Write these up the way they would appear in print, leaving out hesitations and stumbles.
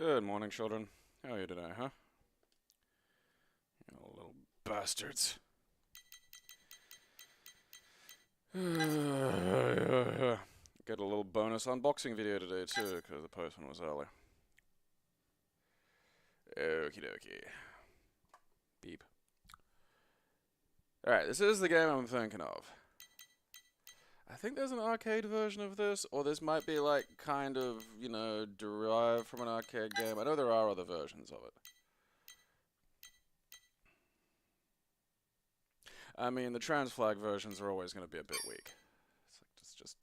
Good morning, children. How are you today, huh? You little bastards. Get a little bonus unboxing video today, too, because the postman was early. Okie dokie. Beep. Alright, this is the game I'm thinking of. I think there's an arcade version of this, or this might be like kind of, you know, derived from an arcade game. I know there are other versions of it. I mean, the trans flag versions are always going to be a bit weak. It's like just...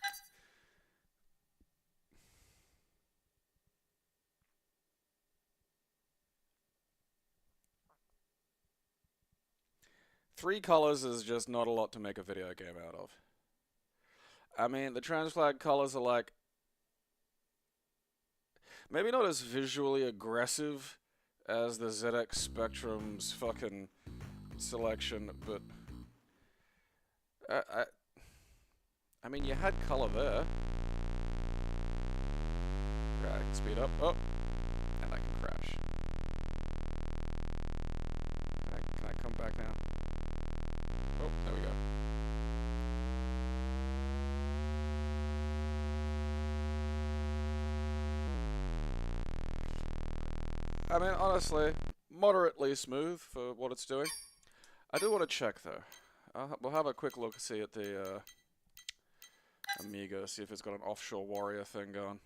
Three colors is just not a lot to make a video game out of. I mean, the trans flag colors are like... maybe not as visually aggressive as the ZX Spectrum's fucking selection, but... I mean, you had color there. Right, I can speed up. Oh! And I can crash. Can I come back now? Oh, there we go. I mean, honestly, moderately smooth for what it's doing. I do want to check, though. We'll have a quick look, see at the Amiga, see if it's got an offshore warrior thing going.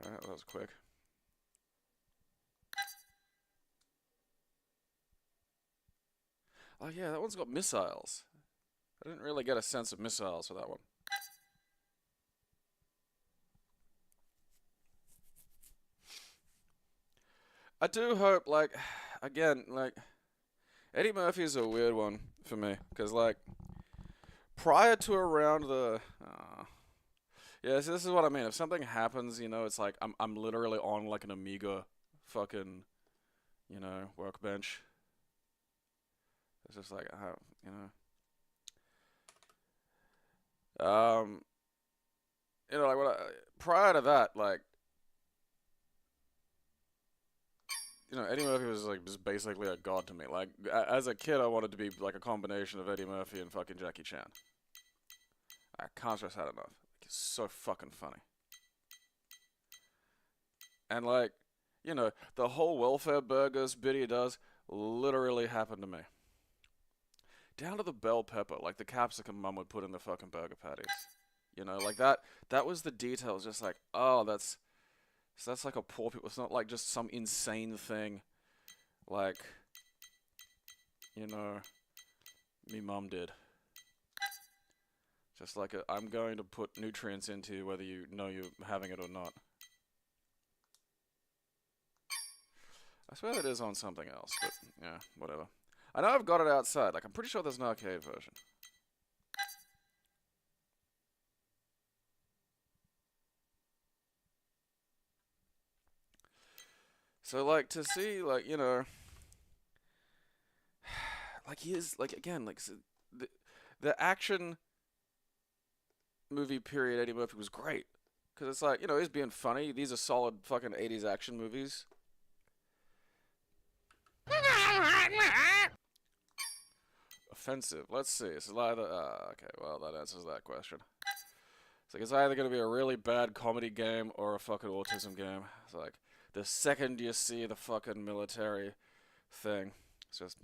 Alright, that was quick. Oh yeah, that one's got missiles. I didn't really get a sense of missiles for that one. I do hope, like, again, like, Eddie Murphy's a weird one for me, because, like, prior to around the... yeah, so this is what I mean. If something happens, you know, it's like, I'm literally on, like, an Amiga fucking, you know, workbench. It's just like, you know... you know, like, prior to that, like... you know, Eddie Murphy was like just basically a god to me. Like, as a kid, I wanted to be like a combination of Eddie Murphy and fucking Jackie Chan. I can't stress that enough. Like, it's so fucking funny. And like, you know, the whole welfare burgers bit he does literally happened to me. Down to the bell pepper, like the capsicum mum would put in the fucking burger patties. You know, like that was the details. Just like, oh, that's like a poor people. It's not like just some insane thing. Like, you know, me mum did. Just like I'm going to put nutrients into you whether you know you're having it or not. I swear that is on something else, but yeah, whatever. I know I've got it outside. Like, I'm pretty sure there's an arcade version. So, like, to see, like, you know... like, he is, like, again, like, the action movie period Eddie Murphy was great. Because it's like, you know, he's being funny. These are solid fucking 80s action movies. Offensive. Let's see. It's either... okay, well, that answers that question. It's like, it's either going to be a really bad comedy game or a fucking autism game. It's like, the second you see the fucking military thing, it's just,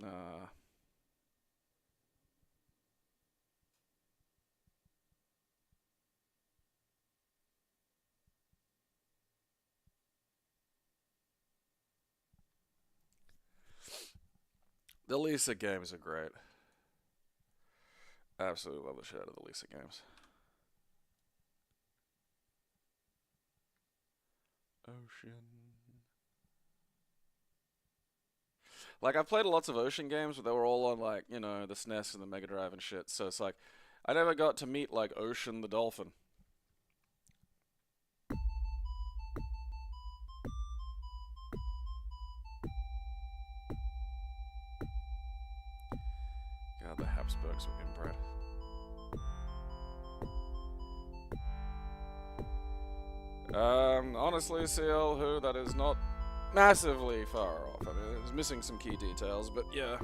The Lisa games are great. Absolutely love the shit out of the Lisa games. Ocean. Like, I've played lots of Ocean games, but they were all on, like, you know, the SNES and the Mega Drive and shit. So it's like, I never got to meet, like, Ocean the dolphin. God, the Habsburgs were inbred. Honestly, CL, who that is not massively far off. I mean, it's missing some key details, but yeah.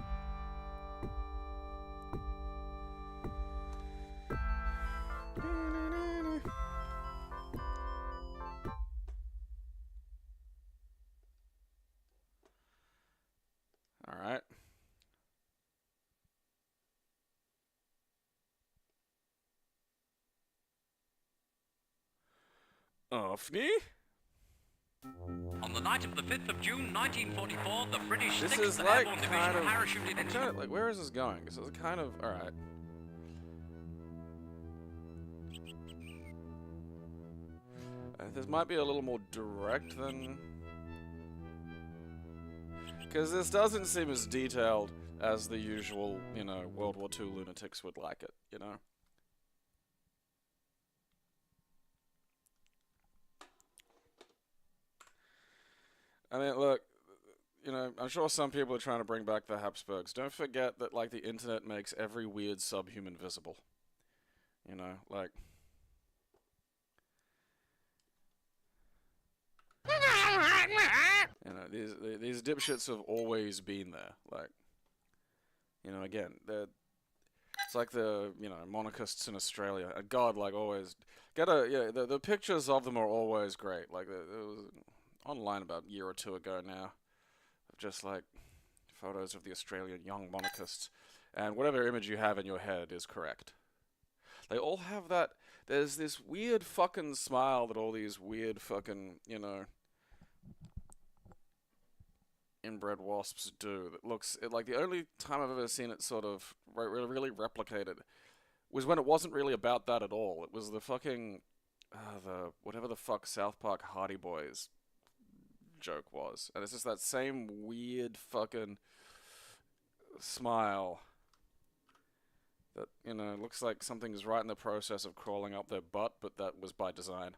Alright. Offney? On the night of the 5th of June, 1944, the British This 6th is like Airborne kind Division of... parachuted into... like, where is this going? This is kind of... Alright. This might be a little more direct than... Because this doesn't seem as detailed as the usual, you know, World War II lunatics would like it, you know? I mean, look, you know, I'm sure some people are trying to bring back the Habsburgs. Don't forget that, like, the internet makes every weird subhuman visible. You know, like... You know, these dipshits have always been there. Like, you know, again, it's like the, you know, monarchists in Australia. And God, like, always the pictures of them are always great. Like, it was online about a year or two ago now, of just like photos of the Australian young monarchists, and whatever image you have in your head is correct. They all have that. There's this weird fucking smile that all these weird fucking, you know, inbred wasps do that looks like the only time I've ever seen it sort of really replicated was when it wasn't really about that at all. It was the fucking the whatever the fuck South Park Hardy Boys joke was, and it's just that same weird fucking smile that, you know, looks like something's right in the process of crawling up their butt, but that was by design.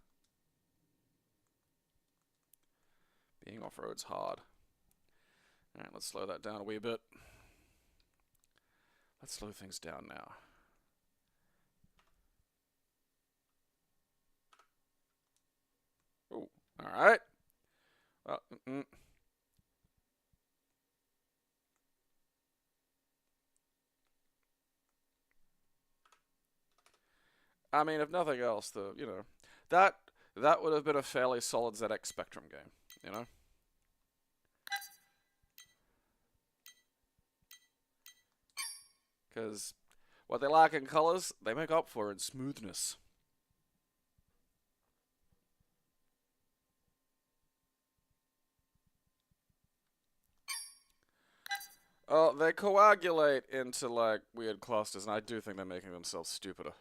Being off-road's hard. Alright, let's slow that down a wee bit. Let's slow things down now. Ooh, alright. Well, I mean, if nothing else, you know, that would have been a fairly solid ZX Spectrum game, you know? Because what they lack in colors, they make up for in smoothness. Oh, they coagulate into, like, weird clusters, and I do think they're making themselves stupider.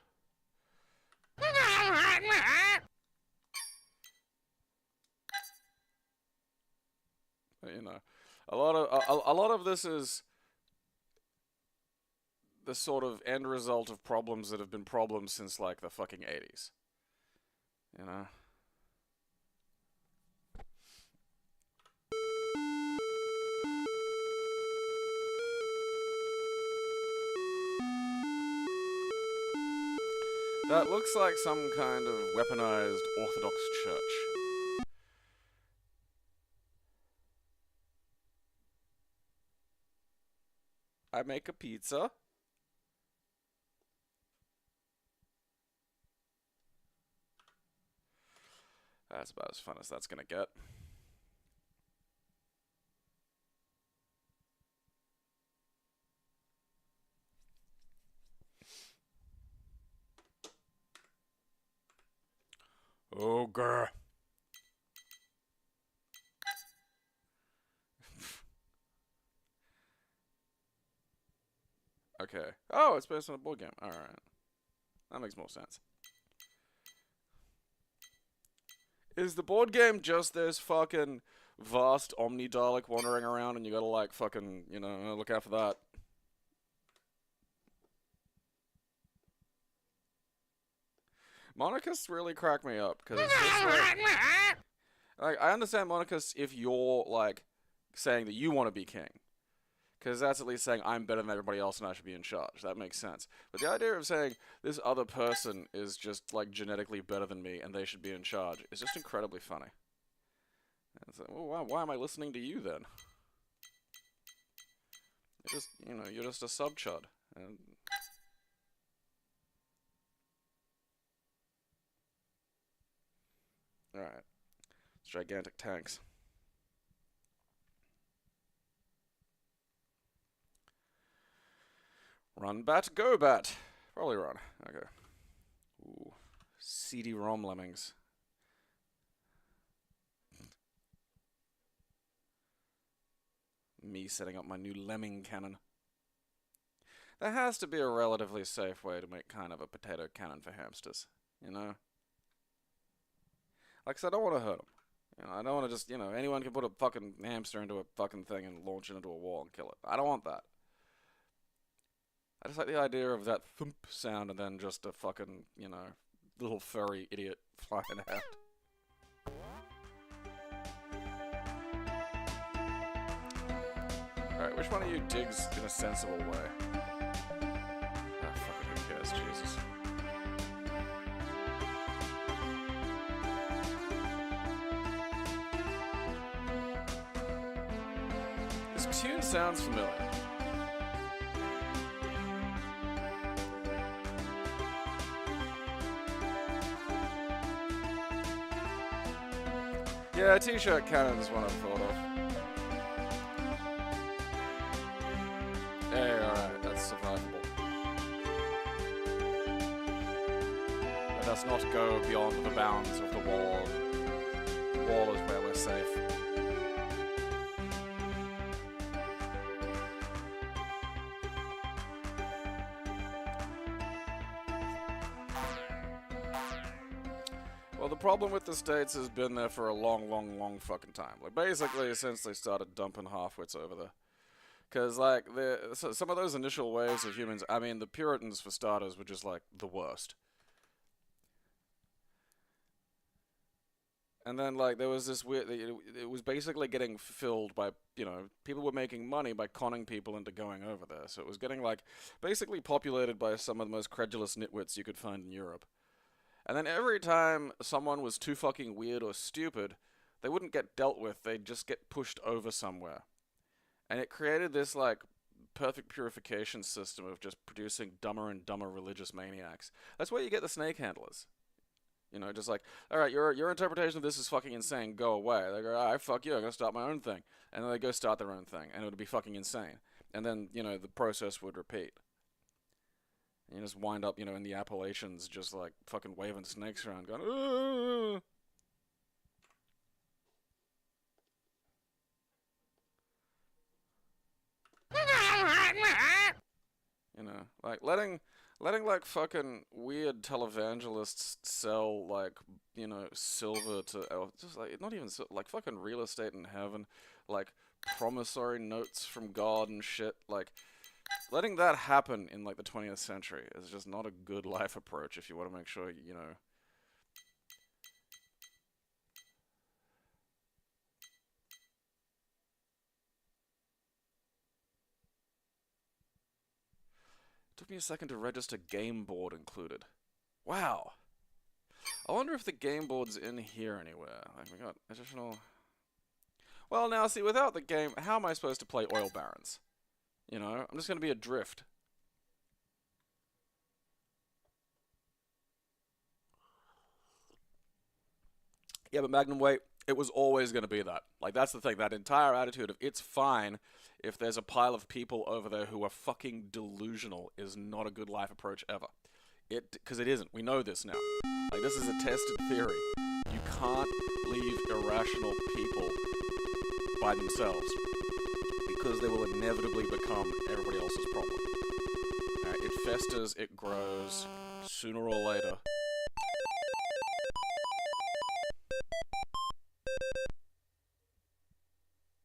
But, you know, a lot of this is the sort of end result of problems that have been problems since, like, the fucking 80s. You know? That looks like some kind of weaponized Orthodox church. I make a pizza. That's about as fun as that's gonna get. Oh, grr. Okay. Oh, it's based on a board game. Alright. That makes more sense. Is the board game just this fucking vast Omni Dalek wandering around and you gotta, like, fucking, you know, look out for that? Monarchists really crack me up, because it's just like, I understand monarchists if you're, like, saying that you want to be king. Because that's at least saying I'm better than everybody else and I should be in charge. That makes sense. But the idea of saying this other person is just like genetically better than me and they should be in charge is just incredibly funny. And it's like, well, why am I listening to you then? You're just, you know, you're just a sub-chud. And alright. It's gigantic tanks. Run, bat, go, bat. Probably run. Okay. Ooh. CD-ROM lemmings. Me setting up my new lemming cannon. There has to be a relatively safe way to make kind of a potato cannon for hamsters, you know? Like, 'cause I don't want to hurt them. You know, I don't want to just, you know, anyone can put a fucking hamster into a fucking thing and launch it into a wall and kill it. I don't want that. I just like the idea of that thump sound and then just a fucking, you know, little furry idiot flying out. Alright, which one of you digs in a sensible way? Ah, fucking who cares, Jesus. This tune sounds familiar. Yeah, t-shirt cannon is one I've thought of. Hey, alright, that's survivable. Let us not go beyond the bounds of the wall. The wall is where we're safe. Well, the problem with the States has been there for a long fucking time. Like, basically, since they started dumping half-wits over there. Because, like, some of those initial waves of humans, I mean, the Puritans, for starters, were just, like, the worst. And then, like, there was this weird, it was basically getting filled by, you know, people were making money by conning people into going over there. So it was getting, like, basically populated by some of the most credulous nitwits you could find in Europe. And then every time someone was too fucking weird or stupid, they wouldn't get dealt with, they'd just get pushed over somewhere. And it created this, like, perfect purification system of just producing dumber and dumber religious maniacs. That's where you get the snake handlers. You know, just like, alright, your interpretation of this is fucking insane, go away. They go, alright, fuck you, I'm gonna start my own thing. And then they go start their own thing, and it would be fucking insane. And then, you know, the process would repeat. And you just wind up, you know, in the Appalachians just, like, fucking waving snakes around, going, "Ooh." You know, like, letting like, fucking weird televangelists sell, like, you know, silver to, just, like, not even, like, fucking real estate in heaven, like, promissory notes from God and shit, like, letting that happen in, like, the 20th century is just not a good life approach if you want to make sure, you know. It took me a second to register game board included. Wow. I wonder if the game board's in here anywhere. Like, we got additional... Well, now, see, without the game, how am I supposed to play Oil Barons? You know, I'm just going to be adrift. Yeah, but Magnum Weight, it was always going to be that. Like, that's the thing. That entire attitude of it's fine if there's a pile of people over there who are fucking delusional is not a good life approach ever. Because it isn't. We know this now. Like, this is a tested theory. You can't leave irrational people by themselves because they will inevitably become everybody else's problem. It festers, it grows, sooner or later.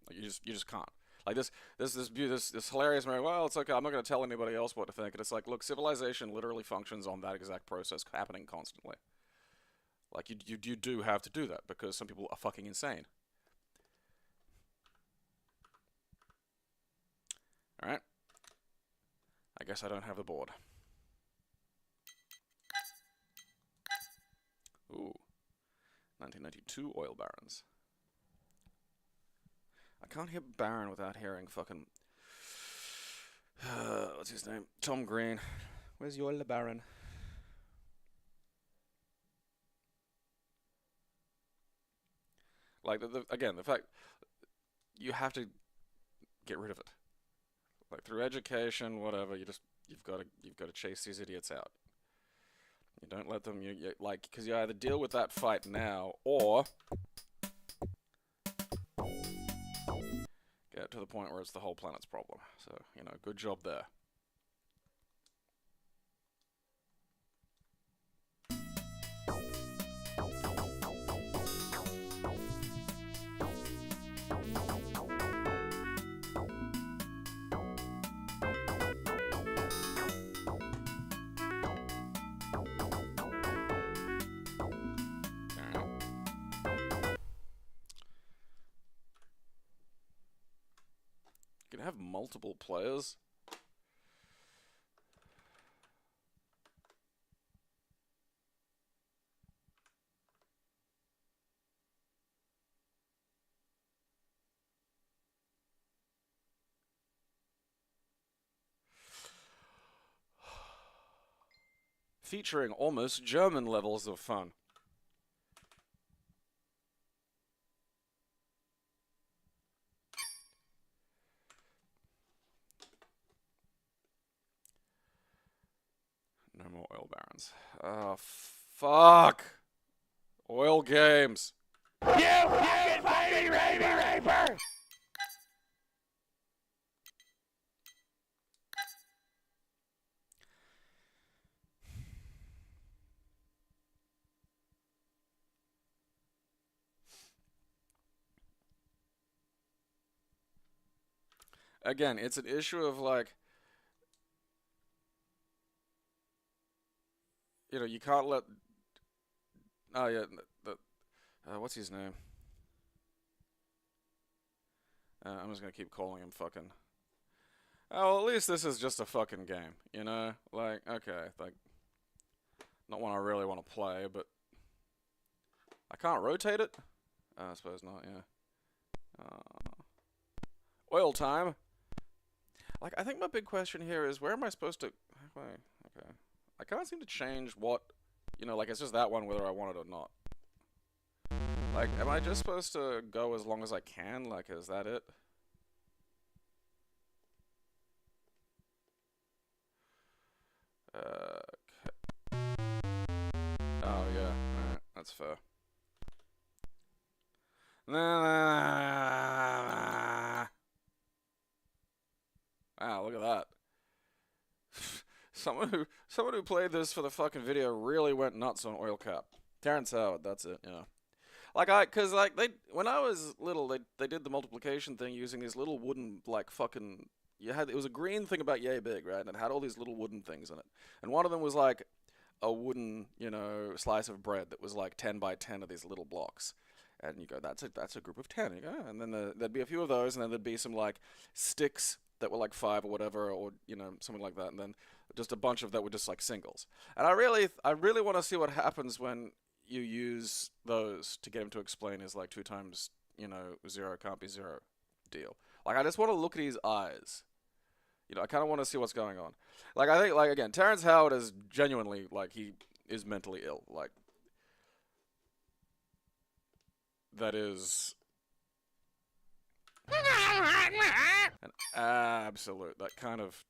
Like, you just can't. Like, this hilarious, well, it's okay, I'm not going to tell anybody else what to think. And it's like, look, civilization literally functions on that exact process happening constantly. Like, you do have to do that because some people are fucking insane. Alright. I guess I don't have the board. Ooh. 1992 oil barons. I can't hear Baron without hearing fucking... what's his name? Tom Green. Where's your Baron? Like, again, the fact... You have to get rid of it. Like, through education, whatever, you've got to chase these idiots out. You don't let them, like, because you either deal with that fight now, or get to the point where it's the whole planet's problem. So, good job there. You can have multiple players. Featuring almost German levels of fun. No more oil barons. Oh, fuck! Oil games. You fucking raper! Again, it's an issue of, like, you can't let... Oh, yeah, what's his name? I'm just gonna keep calling him fucking... Oh, well, at least this is just a fucking game, Like, okay, like... Not one I really want to play, but... I can't rotate it? I suppose not, yeah. Oil time! Like, I think my big question here is, where am I supposed to... Okay. I can't seem to change what... like, it's just that one whether I want it or not. Like, am I just supposed to go as long as I can? Like, is that it? Okay. Oh, yeah. Alright, that's fair. Wow, look at that. Someone who played this for the fucking video really went nuts on oil cap. Terrence Howard, that's it, Like, when I was little, they did the multiplication thing using these little wooden, like, fucking... It was a green thing about yay big, right? And it had all these little wooden things in it. And one of them was, like, a wooden, slice of bread that was, like, 10 by 10 of these little blocks. And you go, that's a group of 10. You go, and then there'd be a few of those, and then there'd be some, like, sticks that were, like, 5 or whatever, or, something like that. And then just a bunch of that were just, like, singles. And I really want to see what happens when you use those to get him to explain his, like, 2 times, 0 can't be 0 deal. Like, I just want to look at his eyes. I kind of want to see what's going on. Like, I think, like, again, Terrence Howard is genuinely, like, he is mentally ill. Like, that is an absolute, that kind of...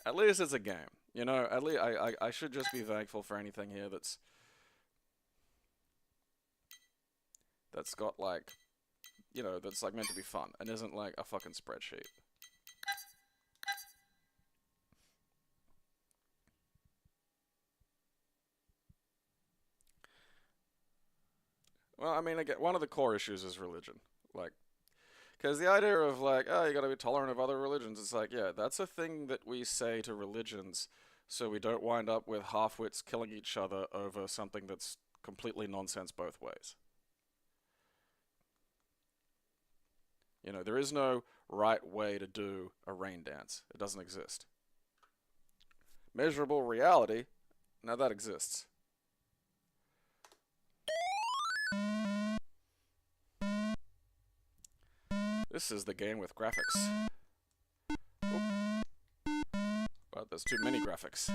At least it's a game. At least I should just be thankful for anything here that's got, like, that's, like, meant to be fun and isn't, like, a fucking spreadsheet. Well, I mean, again, one of the core issues is religion. Like, because the idea of, like, oh, you gotta be tolerant of other religions, it's like, yeah, that's a thing that we say to religions so we don't wind up with half-wits killing each other over something that's completely nonsense both ways. You know, there is no right way to do a rain dance. It doesn't exist. Measurable reality, now that exists. This is the game with graphics. Oop. But there's too many graphics.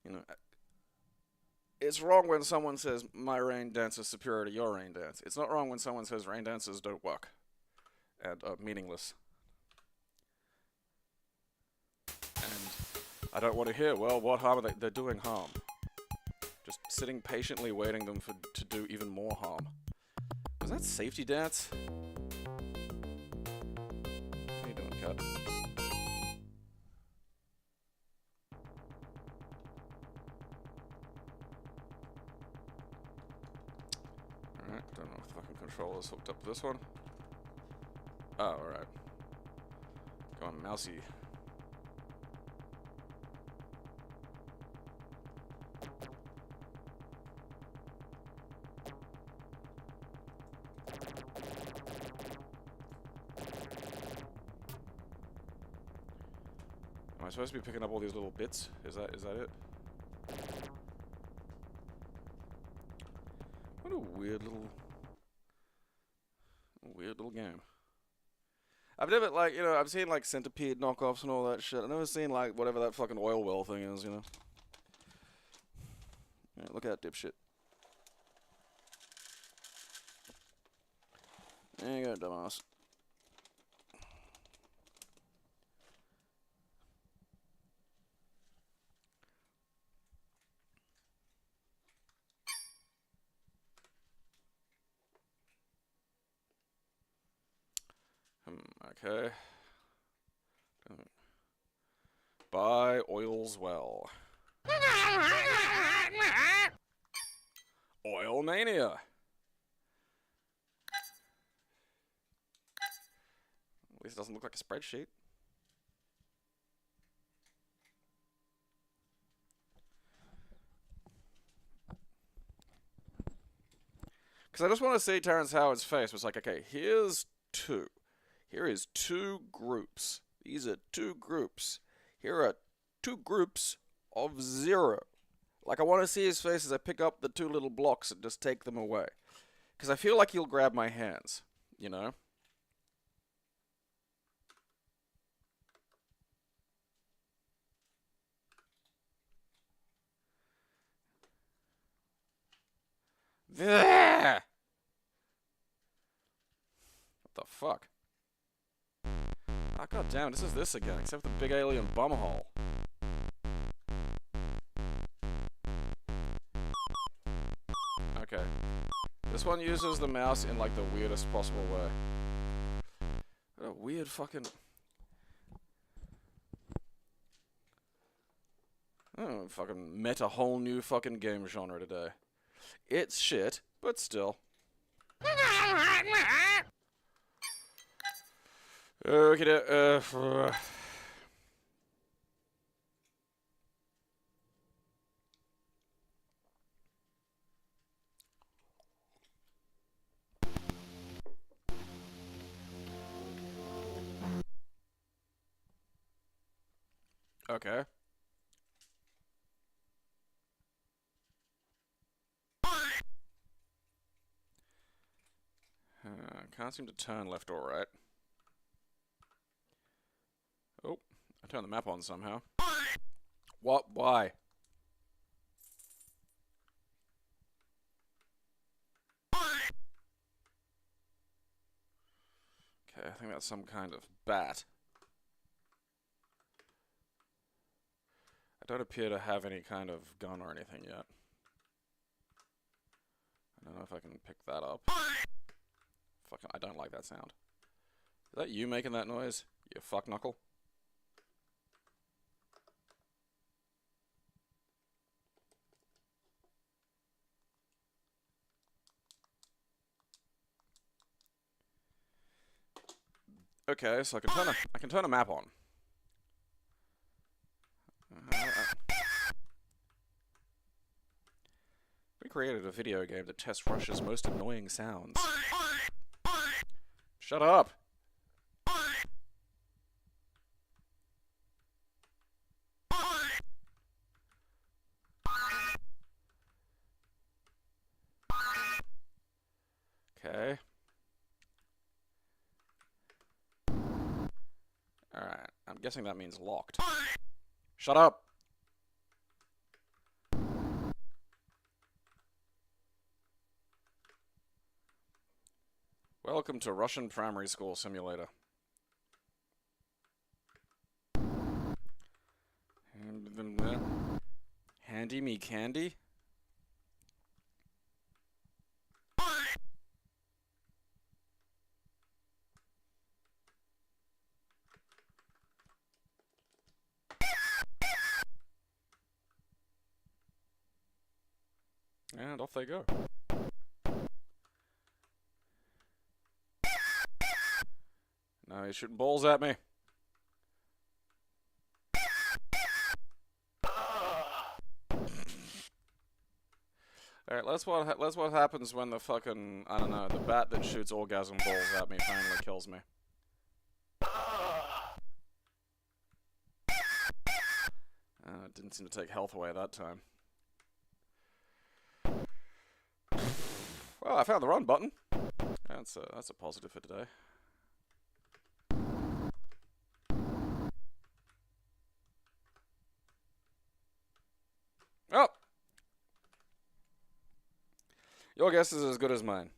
You know, it's wrong when someone says my rain dance is superior to your rain dance. It's not wrong when someone says rain dances don't work and are meaningless. And I don't want to hear, well, what harm are they? They're doing harm. Just sitting patiently waiting them to do even more harm. Was that safety dance? What are you doing, cat? Alright, don't know if the fucking controller's hooked up to this one. Oh, alright. Go on, mousey. Am I supposed to be picking up all these little bits? Is that it? What a weird little game. I've never, like, you know, I've seen, like, Centipede knockoffs and all that shit. I've never seen, like, whatever that fucking oil well thing is, you know? Yeah, look at that dipshit. There you go, dumbass. Okay. Buy oils well. Oil mania. At least it doesn't look like a spreadsheet. Because I just want to see Terrence Howard's face. It's like, okay, here's two. Here is two groups. These are two groups. Here are two groups of 0. Like, I want to see his face as I pick up the two little blocks and just take them away. Because I feel like he'll grab my hands, you know? What the fuck? Ah, god damn, this is this again, except the big alien bumhole. Okay. This one uses the mouse in, like, the weirdest possible way. What a weird fucking... Oh, fucking met a whole new fucking game genre today. It's shit, but still. Okay, okay. Can't seem to turn left or right. Oh, I turned the map on somehow. What? Why? Okay, I think that's some kind of bat. I don't appear to have any kind of gun or anything yet. I don't know if I can pick that up. Fucking, I don't like that sound. Is that you making that noise? You fuck knuckle? Okay, so I can turn a map on. We created a video game that tests Russia's most annoying sounds. Shut up! Okay. Alright, I'm guessing that means locked. Shut up! Welcome to Russian Primary School Simulator. Handy me candy? And off they go. Now he's shooting balls at me. Alright, that's what happens when the fucking, I don't know, the bat that shoots orgasm balls at me finally kills me. It didn't seem to take health away that time. Well, I found the run button. That's a positive for today. Oh! Your guess is as good as mine.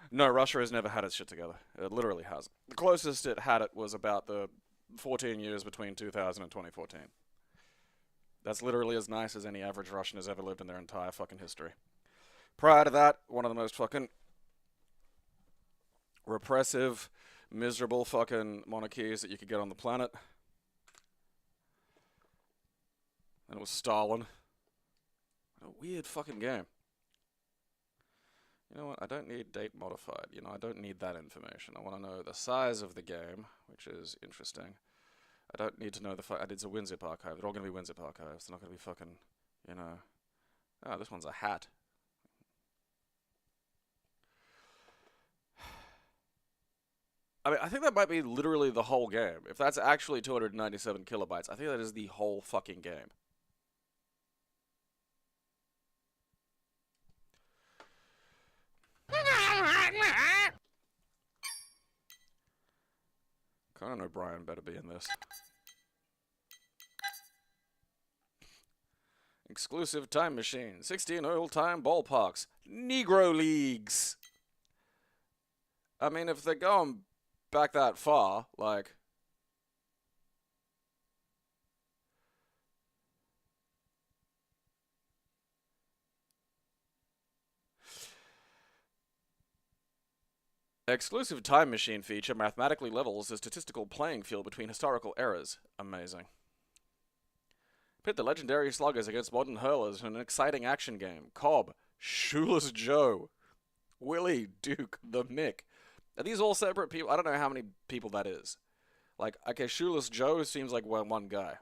No, Russia has never had its shit together. It literally hasn't. The closest it had it was about the 14 years between 2000 and 2014. That's literally as nice as any average Russian has ever lived in their entire fucking history. Prior to that, one of the most fucking repressive, miserable fucking monarchies that you could get on the planet. And it was Stalin. What a weird fucking game. You know what, I don't need date modified. You know, I don't need that information. I want to know the size of the game, which is interesting. I don't need to know it's a WinZip archive. They're all going to be WinZip archives. They're not going to be fucking, you know... Oh, this one's a hat. I mean, I think that might be literally the whole game. If that's actually 297 kilobytes, I think that is the whole fucking game. Conan O'Brien better be in this. Exclusive time machine. 16 old-time ballparks. Negro leagues. I mean, if they're going back that far, like... Exclusive time machine feature mathematically levels the statistical playing field between historical eras. Amazing. Pit the legendary sluggers against modern hurlers in an exciting action game. Cobb, Shoeless Joe, Willie, Duke, the Mick. Are these all separate people? I don't know how many people that is. Like, okay, Shoeless Joe seems like one guy.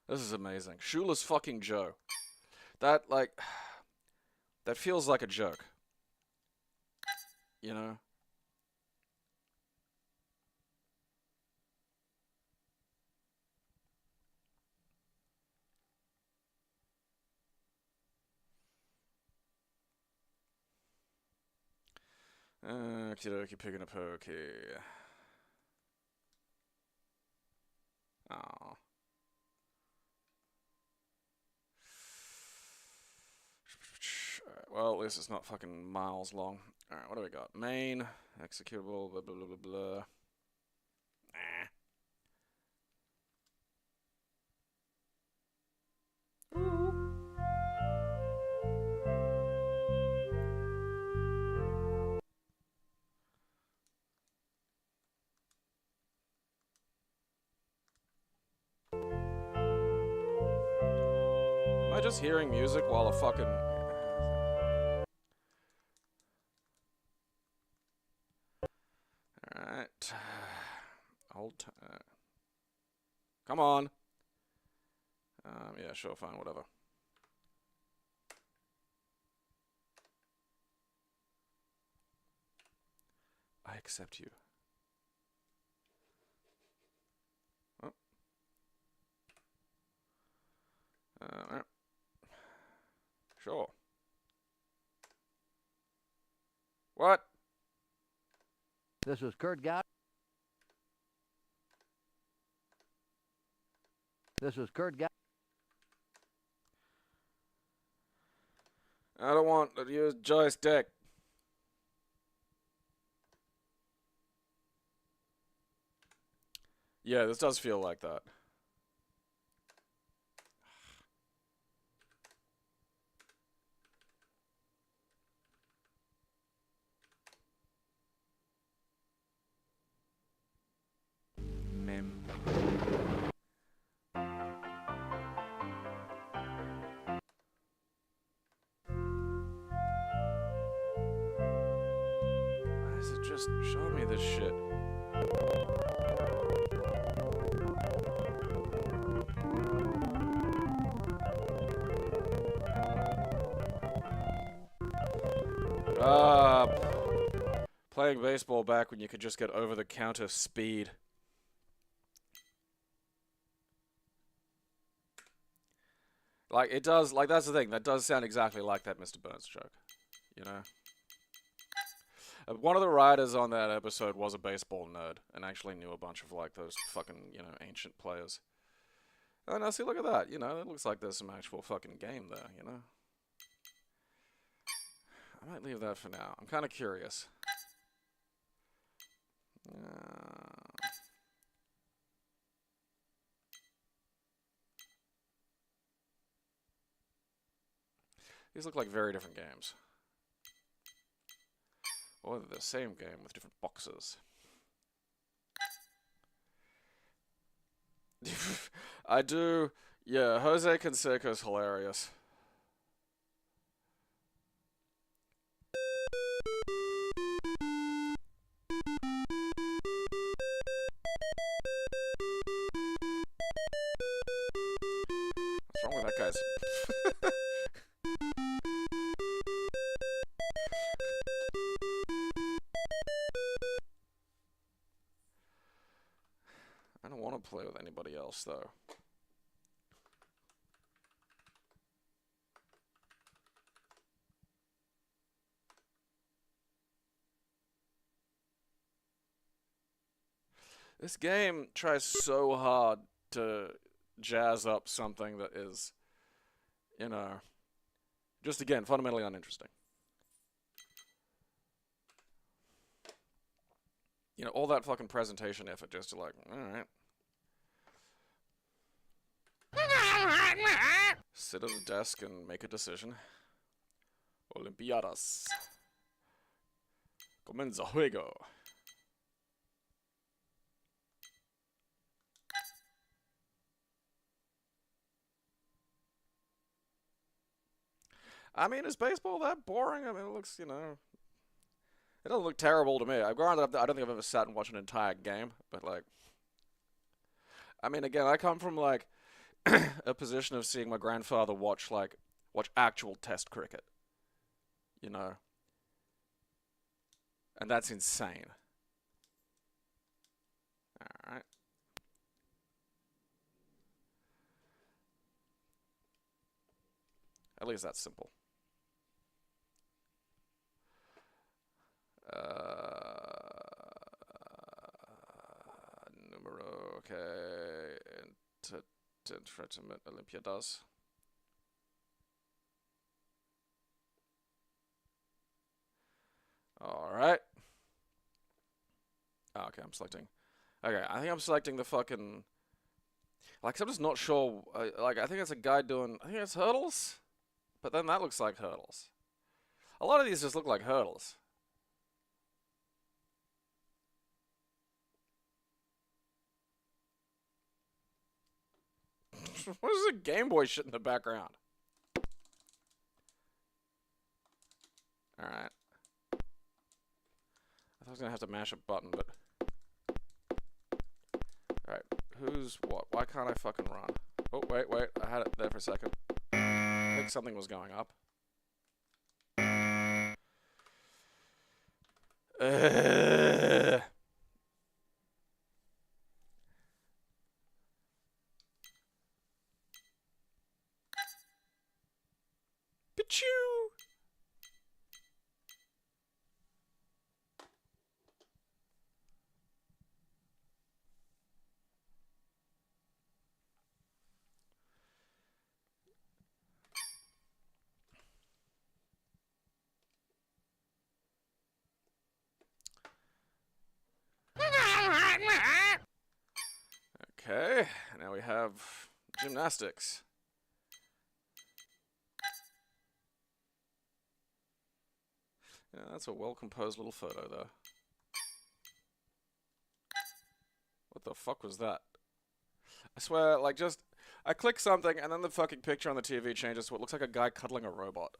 This is amazing. Shoeless fucking Joe. That, like... That feels like a joke. You know? Okie dokie, picking a pokey. Aww. Well, at least it's not fucking miles long. Alright, what do we got? Main, executable, blah blah blah blah blah. Am I just hearing music while a fucking... Come on. Yeah, sure, fine, whatever. I accept you. Oh. Sure. What? This is Kurt Gabriel. This is Kurt Gabriel. I don't want to use joystick. Yeah, this does feel like that. Mem. Why does it just show me this shit? Playing baseball back when you could just get over-the-counter speed. Like, it does, like, that's the thing. That does sound exactly like that Mr. Burns joke. You know? One of the writers on that episode was a baseball nerd and actually knew a bunch of, like, those fucking, you know, ancient players. Oh, now see, look at that. You know, it looks like there's some actual fucking game there, you know? I might leave that for now. I'm kind of curious. These look like very different games. Or they're the same game with different boxes. I do... Yeah, Jose Canseco's hilarious. What's wrong with that guy's... I don't want to play with anybody else, though. This game tries so hard to jazz up something that is, you know, just again, fundamentally uninteresting. You know, all that fucking presentation effort just to like, alright. Sit at a desk and make a decision. Olimpiadas. Comienza juego. I mean, is baseball that boring? I mean, it looks, you know... It doesn't look terrible to me. Granted, I don't think I've ever sat and watched an entire game, but, like... I mean, again, I come from, like, a position of seeing my grandfather watch actual test cricket. You know? And that's insane. Alright. At least that's simple. Numero, okay. Entertainment Olympiadas. Alright. Oh, okay, I'm selecting. Okay, I think I'm selecting the fucking... Like, I'm just not sure. Like, I think it's a guy doing... I think it's hurdles? But then that looks like hurdles. A lot of these just look like hurdles. What is the Game Boy shit in the background? Alright. I thought I was gonna have to mash a button, but... Alright. Who's what? Why can't I fucking run? Oh, wait. I had it there for a second. I think something was going up. Pichu! Okay, now we have gymnastics. Yeah, that's a well-composed little photo, though. What the fuck was that? I swear, like, just... I click something, and then the fucking picture on the TV changes to what looks like a guy cuddling a robot.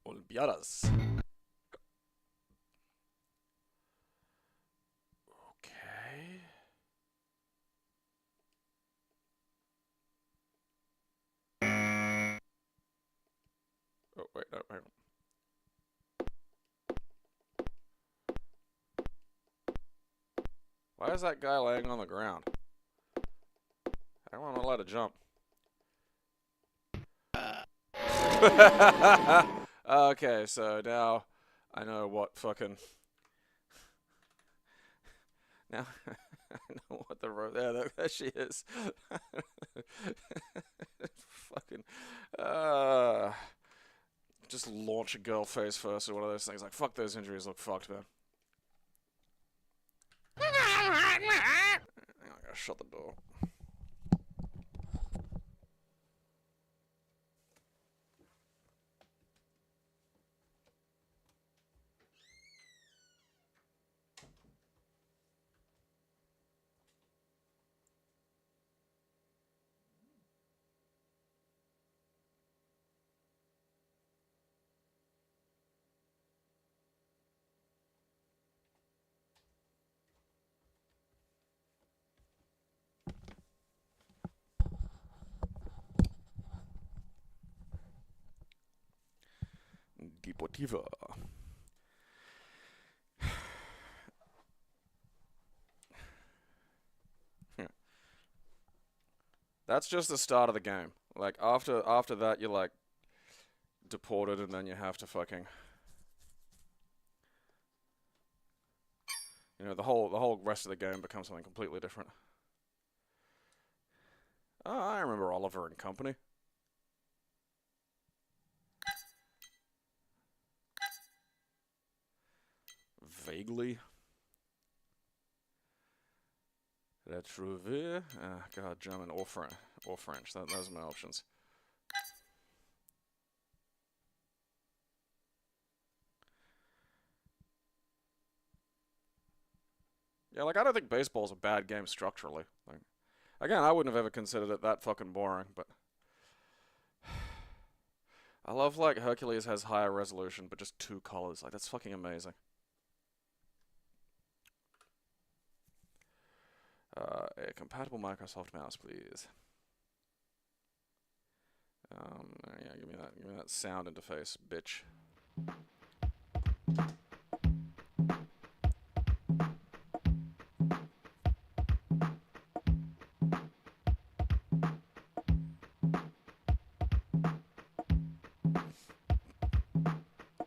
Olvidadas. Okay. Oh, wait, no, hang on. Why is that guy laying on the ground? I don't want to let it jump. Okay, so now I know what fucking... Now I know what the road... Yeah, there she is. Fucking... Just launch a girl face first or one of those things. Like, fuck, those injuries look fucked, man. I gotta shut the door. Deportiva. That's just the start of the game. Like, after that, you're, like, deported, and then you have to fucking... You know, the whole rest of the game becomes something completely different. Oh, I remember Oliver and Company. Vaguely. Retrouver. God, German or French. Those are my options. Yeah, like, I don't think baseball's a bad game structurally. Like, again, I wouldn't have ever considered it that fucking boring, but... I love, like, Hercules has higher resolution, but just 2 colors. Like, that's fucking amazing. A compatible Microsoft mouse, please. Yeah, give me that sound interface, bitch.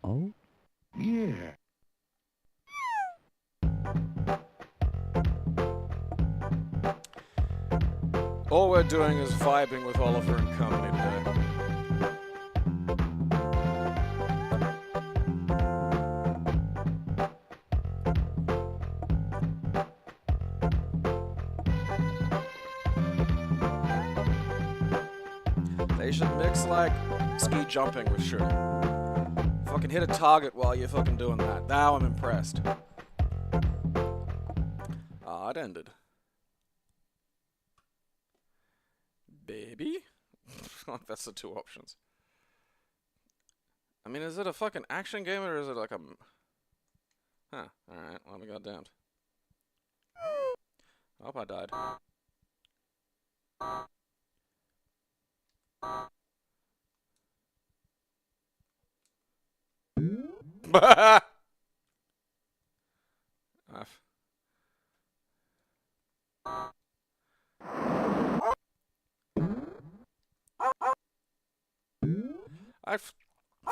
Oh? Yeah. All we're doing is vibing with Oliver and Company today. They should mix, like, ski jumping with shooting. Fucking hit a target while you're fucking doing that. Now I'm impressed. fight ended. Baby? That's the two options. I mean, is it a fucking action game or is it like a... Huh, alright, well, we got damned. I hope I died.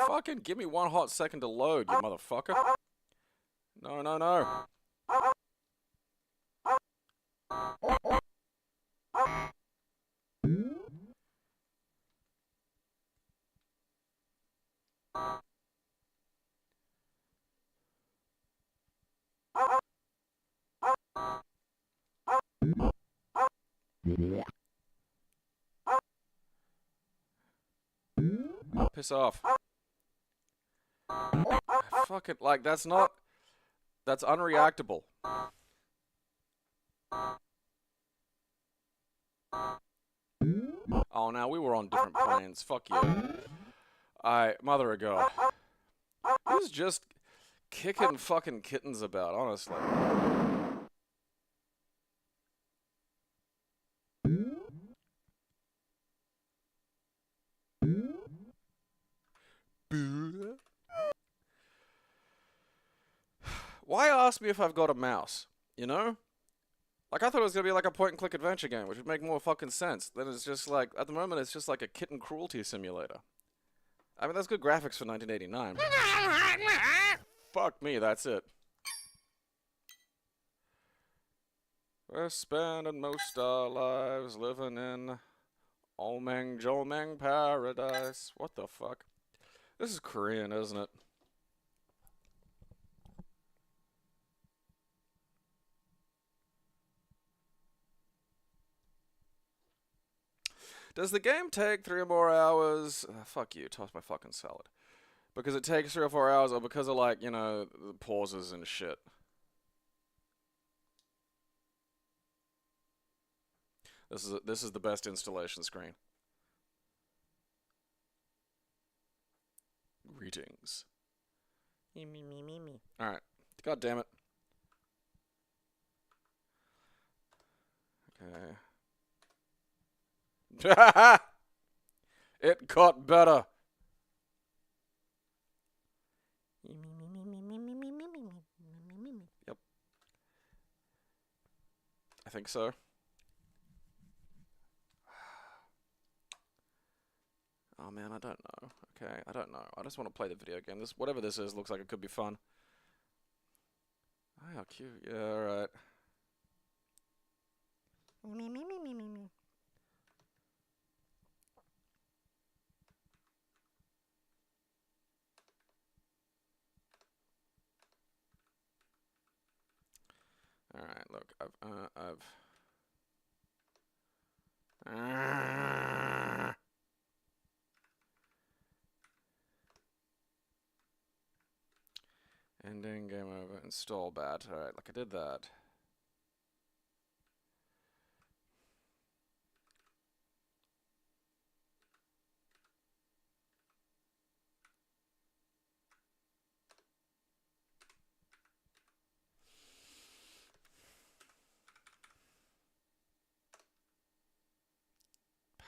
Fucking give me one hot second to load, you motherfucker. No, no, no. Piss off. Fucking, like, that's not... That's unreactable. Oh, now we were on different planes. Fuck you. Mother of God. Who's just kicking fucking kittens about, honestly? Why ask me if I've got a mouse? You know? Like, I thought it was gonna be like a point-and-click adventure game, which would make more fucking sense. Then it's just like, at the moment, it's just like a kitten cruelty simulator. I mean, that's good graphics for 1989. Fuck me, that's it. We're spending most our lives living in Omeng Jomeng paradise. What the fuck? This is Korean, isn't it? Does the game take 3 or more hours? Fuck you, toss my fucking salad. Because it takes 3 or 4 hours, or because of, like, you know, the pauses and shit? This is the best installation screen. Greetings. Me. Alright. God damn it. Okay. It got better. Yep. I think so. Oh man, I don't know. Okay, I don't know. I just want to play the video game. This, whatever this is, looks like it could be fun. Oh, how cute. Yeah, alright. Alright, look, ending, game over, install bad. Alright, like I did that.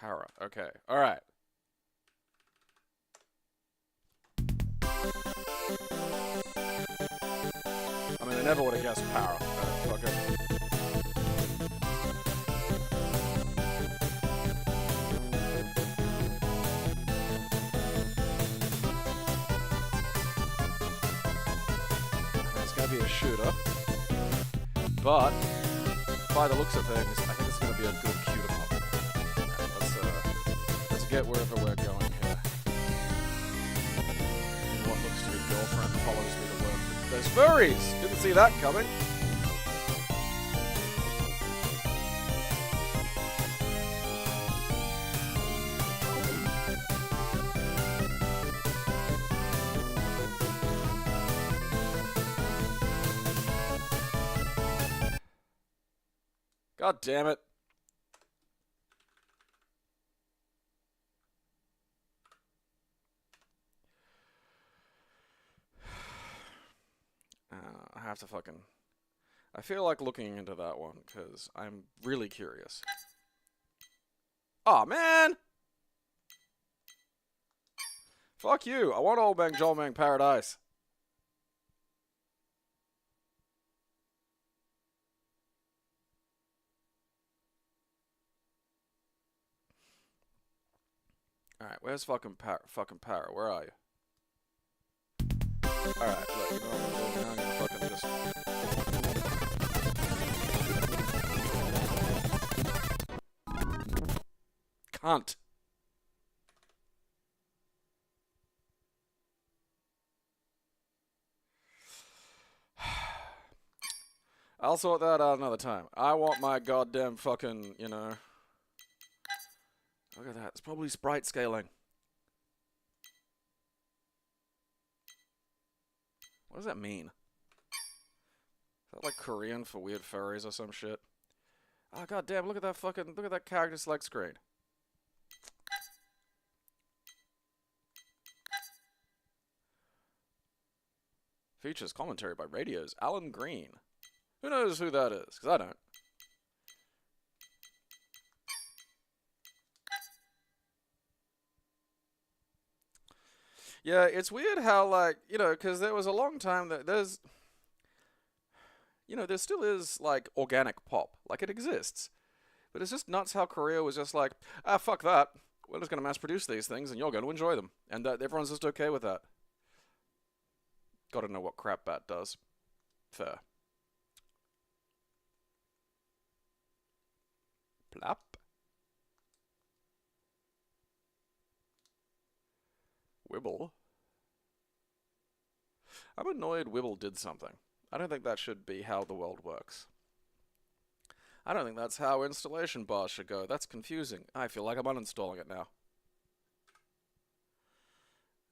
Para. Okay. All right. I mean, I never would have guessed para. Fucker. It's gonna be a shooter, but by the looks of things, I think it's gonna be a good cute. Get wherever we're going here. And what looks to be girlfriend follows me to work. There's furries! Didn't see that coming. God damn it. I have to fucking... I feel like looking into that one, because I'm really curious. Aw, oh, man! Fuck you! I want Old Bang Joel Bang Paradise. Alright, where's fucking Para? Where are you? Alright, look, you know what I'm gonna do now? I'm gonna fucking just... Cunt. I'll sort that out another time. I want my goddamn fucking, you know... Look at that. It's probably sprite scaling. What does that mean? Is that like Korean for weird furries or some shit? Oh, goddamn, look at that fucking... Look at that character select screen. Features commentary by Radio's Alan Green. Who knows who that is? Because I don't. Yeah, it's weird how, like, you know, because there was a long time that there's... You know, there still is, like, organic pop. Like, it exists. But it's just nuts how Korea was just like, ah, fuck that. We're just going to mass produce these things and you're going to enjoy them. And that everyone's just okay with that. Gotta know what Crapbat does. Fair. Plap. Wibble. I'm annoyed Wibble did something. I don't think that should be how the world works. I don't think that's how installation bars should go. That's confusing. I feel like I'm uninstalling it now.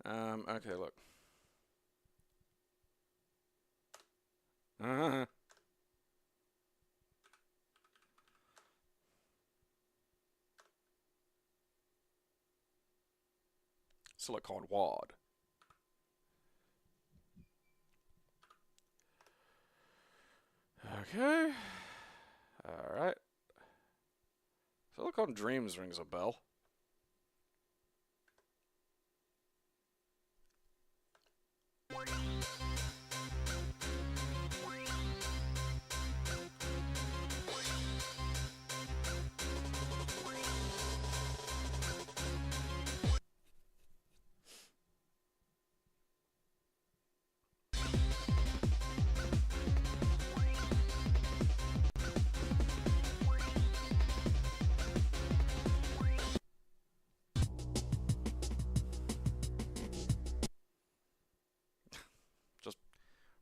Okay, look. Silicon wad. Okay. Alright. Silicon Dreams rings a bell.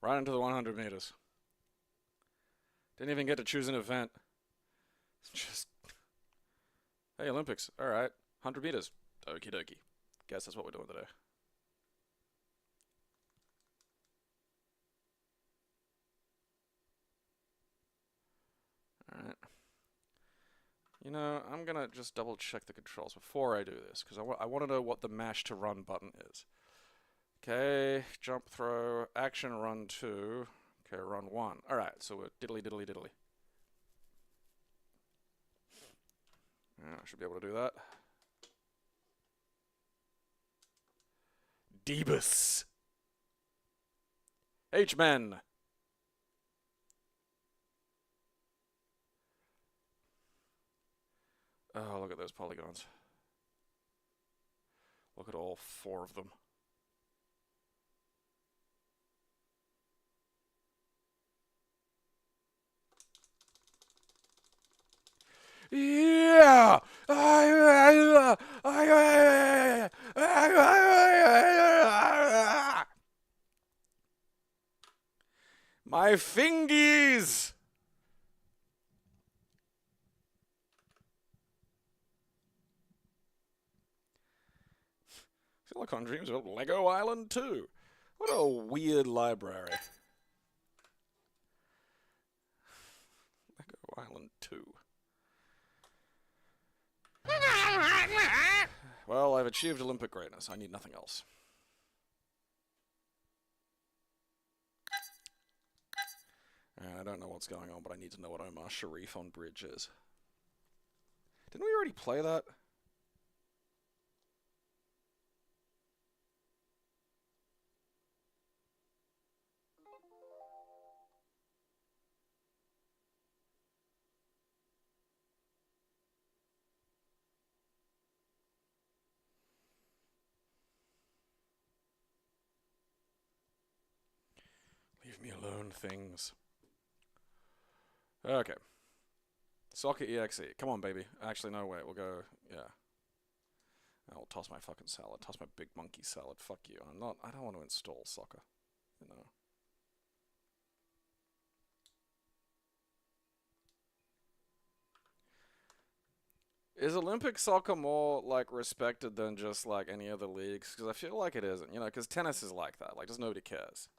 Right into the 100 meters. Didn't even get to choose an event. Just... Hey, Olympics. Alright. 100 meters. Okie dokie. Guess that's what we're doing today. Alright. You know, I'm gonna just double check the controls before I do this, because I want to know what the mash to run button is. Okay, jump, throw, action, run 2. Okay, run 1. Alright, so we're diddly diddly diddly. Yeah, I should be able to do that. Debus. H-Men. Oh, look at those polygons. Look at all 4 of them. Yeah! My fingies! Silicon Dreams of Lego Island 2. What a weird library. Lego Island 2. 2. Well, I've achieved Olympic greatness. I need nothing else. I don't know what's going on, but I need to know what Omar Sharif on bridge is. Didn't we already play that? Leave me alone, things. Okay. Soccer EXE. Come on, baby. Actually, no, wait. We'll go... Yeah. I'll toss my fucking salad. Toss my big monkey salad. Fuck you. I don't want to install soccer. You know. Is Olympic soccer more, like, respected than just, like, any other leagues? Because I feel like it isn't. You know, because tennis is like that. Like, just nobody cares.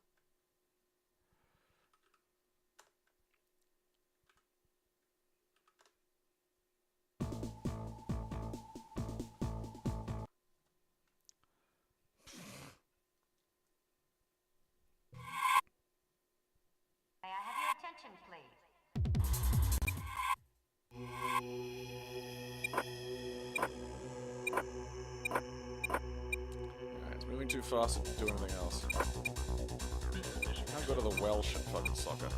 May I have your attention, please? Alright, it's moving too fast to do anything else. Can't go to the Welsh in fucking soccer.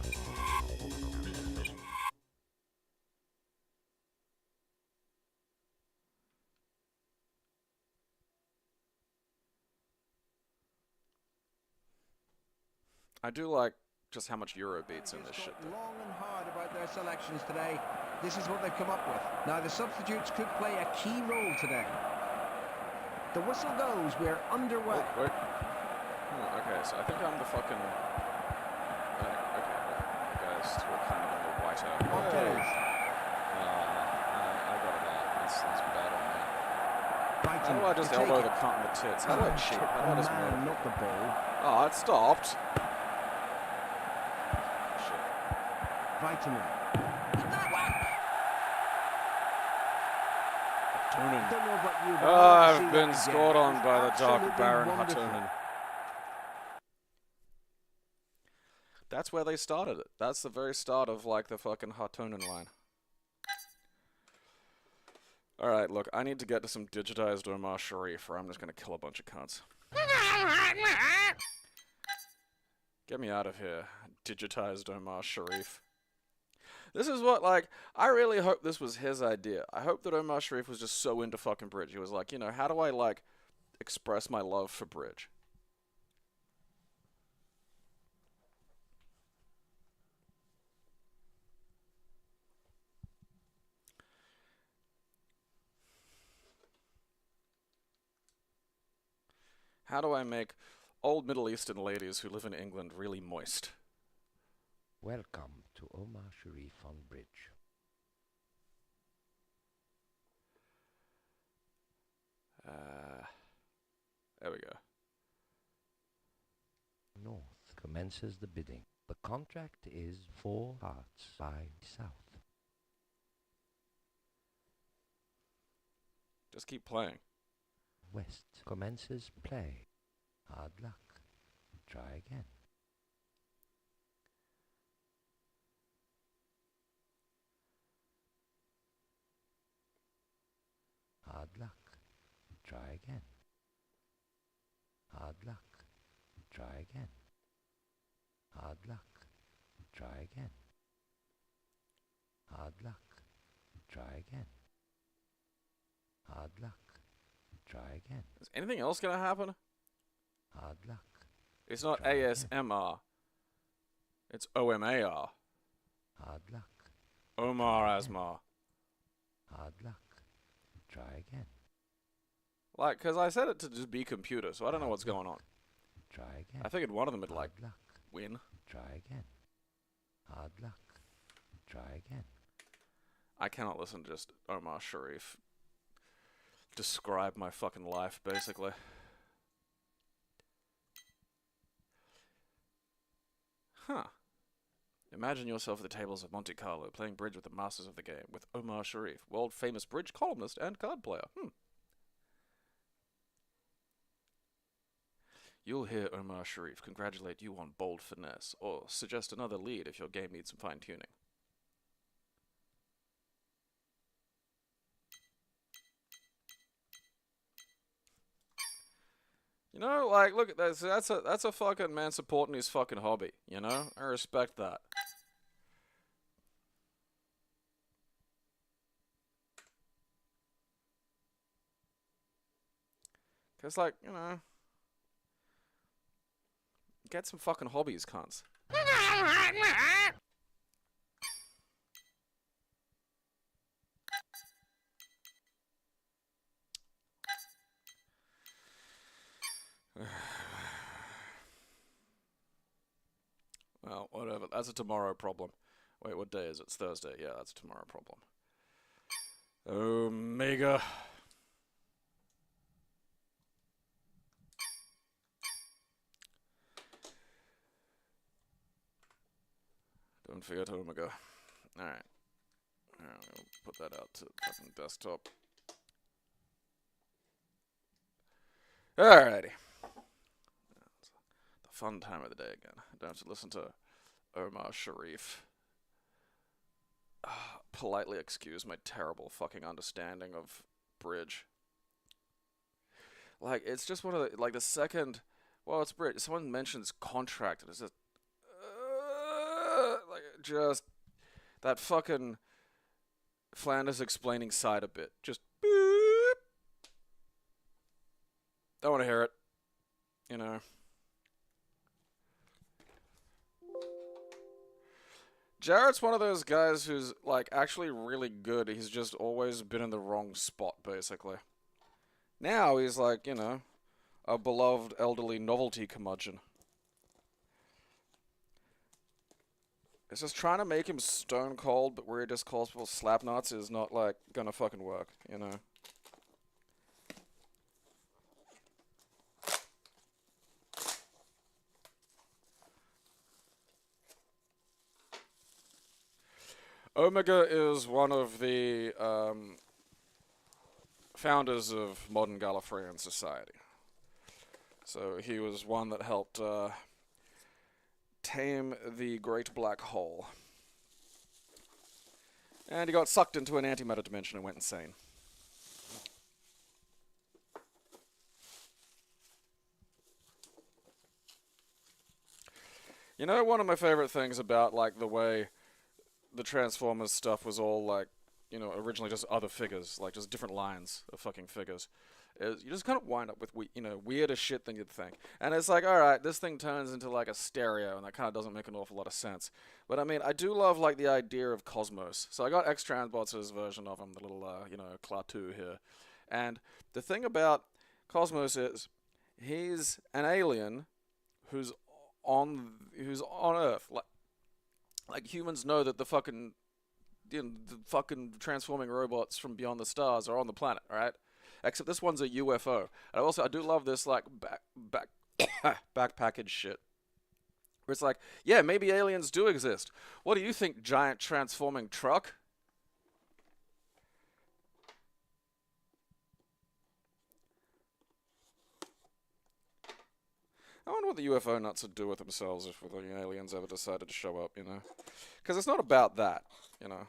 I do like just how much Euro beats in this shit. Long and hard about their selections today. This is what they've come up with. Now the substitutes could play a key role today. The whistle goes. We're underway. Oh, wait. Okay, so I think I'm the fucking... Okay, guys, we're kind of in the white out. Okay. I got it out. That's bad on me. Right, How do I just elbow the cunt in the tits? How do I cheat? How do I just move? Not the ball. Oh, it stopped. Vitamin. Hatunen. Don't know about you, but Oh, I wanna see I've that been again. scored on by the Dark Absolutely Baron wonderful. Hatunen. That's where they started it. That's the very start of, like, the fucking Hatunen line. Alright, look, I need to get to some digitized Omar Sharif, or I'm just gonna kill a bunch of cunts. Get me out of here, digitized Omar Sharif. This is what, like, I really hope this was his idea. I hope that Omar Sharif was just so into fucking Bridge. He was like, you know, how do I, like, express my love for Bridge? How do I make old Middle Eastern ladies who live in England really moist? Welcome to Omar Sharif on bridge. There we go. North commences the bidding. The contract is 4 hearts by south. Just keep playing. West commences play. Hard luck. Try again. Hard luck. Try again. Hard luck. Try again. Hard luck. Try again. Hard luck. Try again. Hard luck. Try again. Is anything else gonna happen? Hard luck. It's not Try again. ASMR. It's OMAR. Hard luck. Omar Asmar. Hard luck. Try again. Like, because I said it to just be computer, so I don't know what's going on. Try again. I figured one of them would, like, Hard luck. win. Try again. Hard luck. Try again. I cannot listen to just Omar Sharif describe my fucking life, basically. Huh. Imagine yourself at the tables of Monte Carlo, playing bridge with the masters of the game, with Omar Sharif, world-famous bridge columnist and card player. You'll hear Omar Sharif congratulate you on bold finesse, or suggest another lead if your game needs some fine-tuning. You know, like, look at this. That's a fucking man supporting his fucking hobby, you know? I respect that. Cause, like, you know, get some fucking hobbies, cunts. Well, whatever. That's a tomorrow problem. Wait, what day is it? It's Thursday. Yeah, that's a tomorrow problem. Omega. Don't forget Omega. Alright. I'll put that out to fucking desktop. Alrighty. The fun time of the day again. I don't have to listen to Omar Sharif. Politely excuse my terrible fucking understanding of bridge. Like, it's just one of the, like, the second, well, it's bridge. Someone mentions contract, and it's just, like, just, that fucking Flanders explaining side a bit. Just, boop. Don't want to hear it. You know. Jarrett's one of those guys who's, like, actually really good. He's just always been in the wrong spot, basically. Now he's, like, you know, a beloved elderly novelty curmudgeon. It's just trying to make him stone cold, but where he just calls people slapnuts is not, like, gonna fucking work, you know? Omega is one of the founders of modern Gallifreyan society. So he was one that helped tame the Great Black Hole. And he got sucked into an antimatter dimension and went insane. You know, one of my favorite things about, like, the way the Transformers stuff was all, like, you know, originally just other figures, like, just different lines of fucking figures, is you just kind of wind up with, you know, weirder shit than you'd think. And it's like, alright, this thing turns into, like, a stereo, and that kind of doesn't make an awful lot of sense. But, I mean, I do love, like, the idea of Cosmos. So I got X-Transbots' version of him, the little, you know, Klaatu here. And the thing about Cosmos is, he's an alien who's on Earth. Like, humans know that the fucking, you know, the fucking transforming robots from beyond the stars are on the planet, right? Except this one's a UFO. And I do love this, like, back package shit. Where it's like, yeah, maybe aliens do exist. What do you think, giant transforming truck? I wonder what the UFO nuts would do with themselves if the aliens ever decided to show up, you know? Because it's not about that, you know?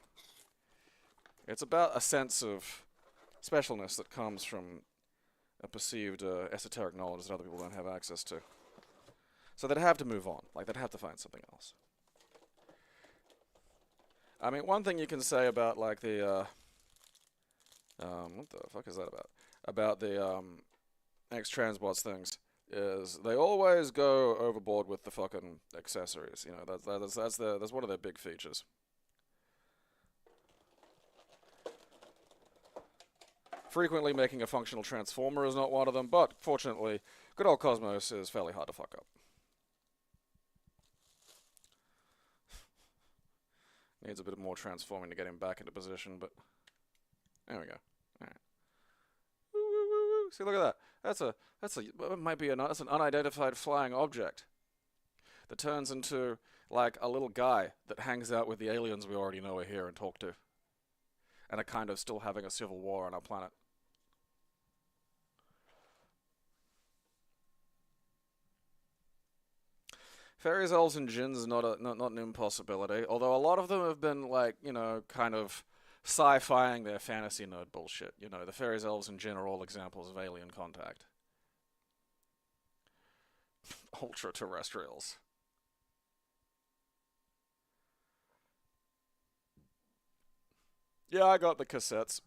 It's about a sense of specialness that comes from a perceived esoteric knowledge that other people don't have access to. So they'd have to move on. Like, they'd have to find something else. I mean, one thing you can say about, like, the, what the fuck is that about? About the, X-Transbots things. Is they always go overboard with the fucking accessories. You know, that's one of their big features. Frequently making a functional transformer is not one of them, but fortunately, good old Cosmos is fairly hard to fuck up. Needs a bit more transforming to get him back into position, but there we go. All right. See, look at that. That's an unidentified flying object that turns into like a little guy that hangs out with the aliens we already know are here and talk to, and are kind of still having a civil war on our planet. Fairies, elves, and jinns is not an impossibility, although a lot of them have been, like, you know, kind of sci-fiing their fantasy nerd bullshit. You know, the fairies, elves, and jinn are all examples of alien contact. Ultra-terrestrials. Yeah, I got the cassettes.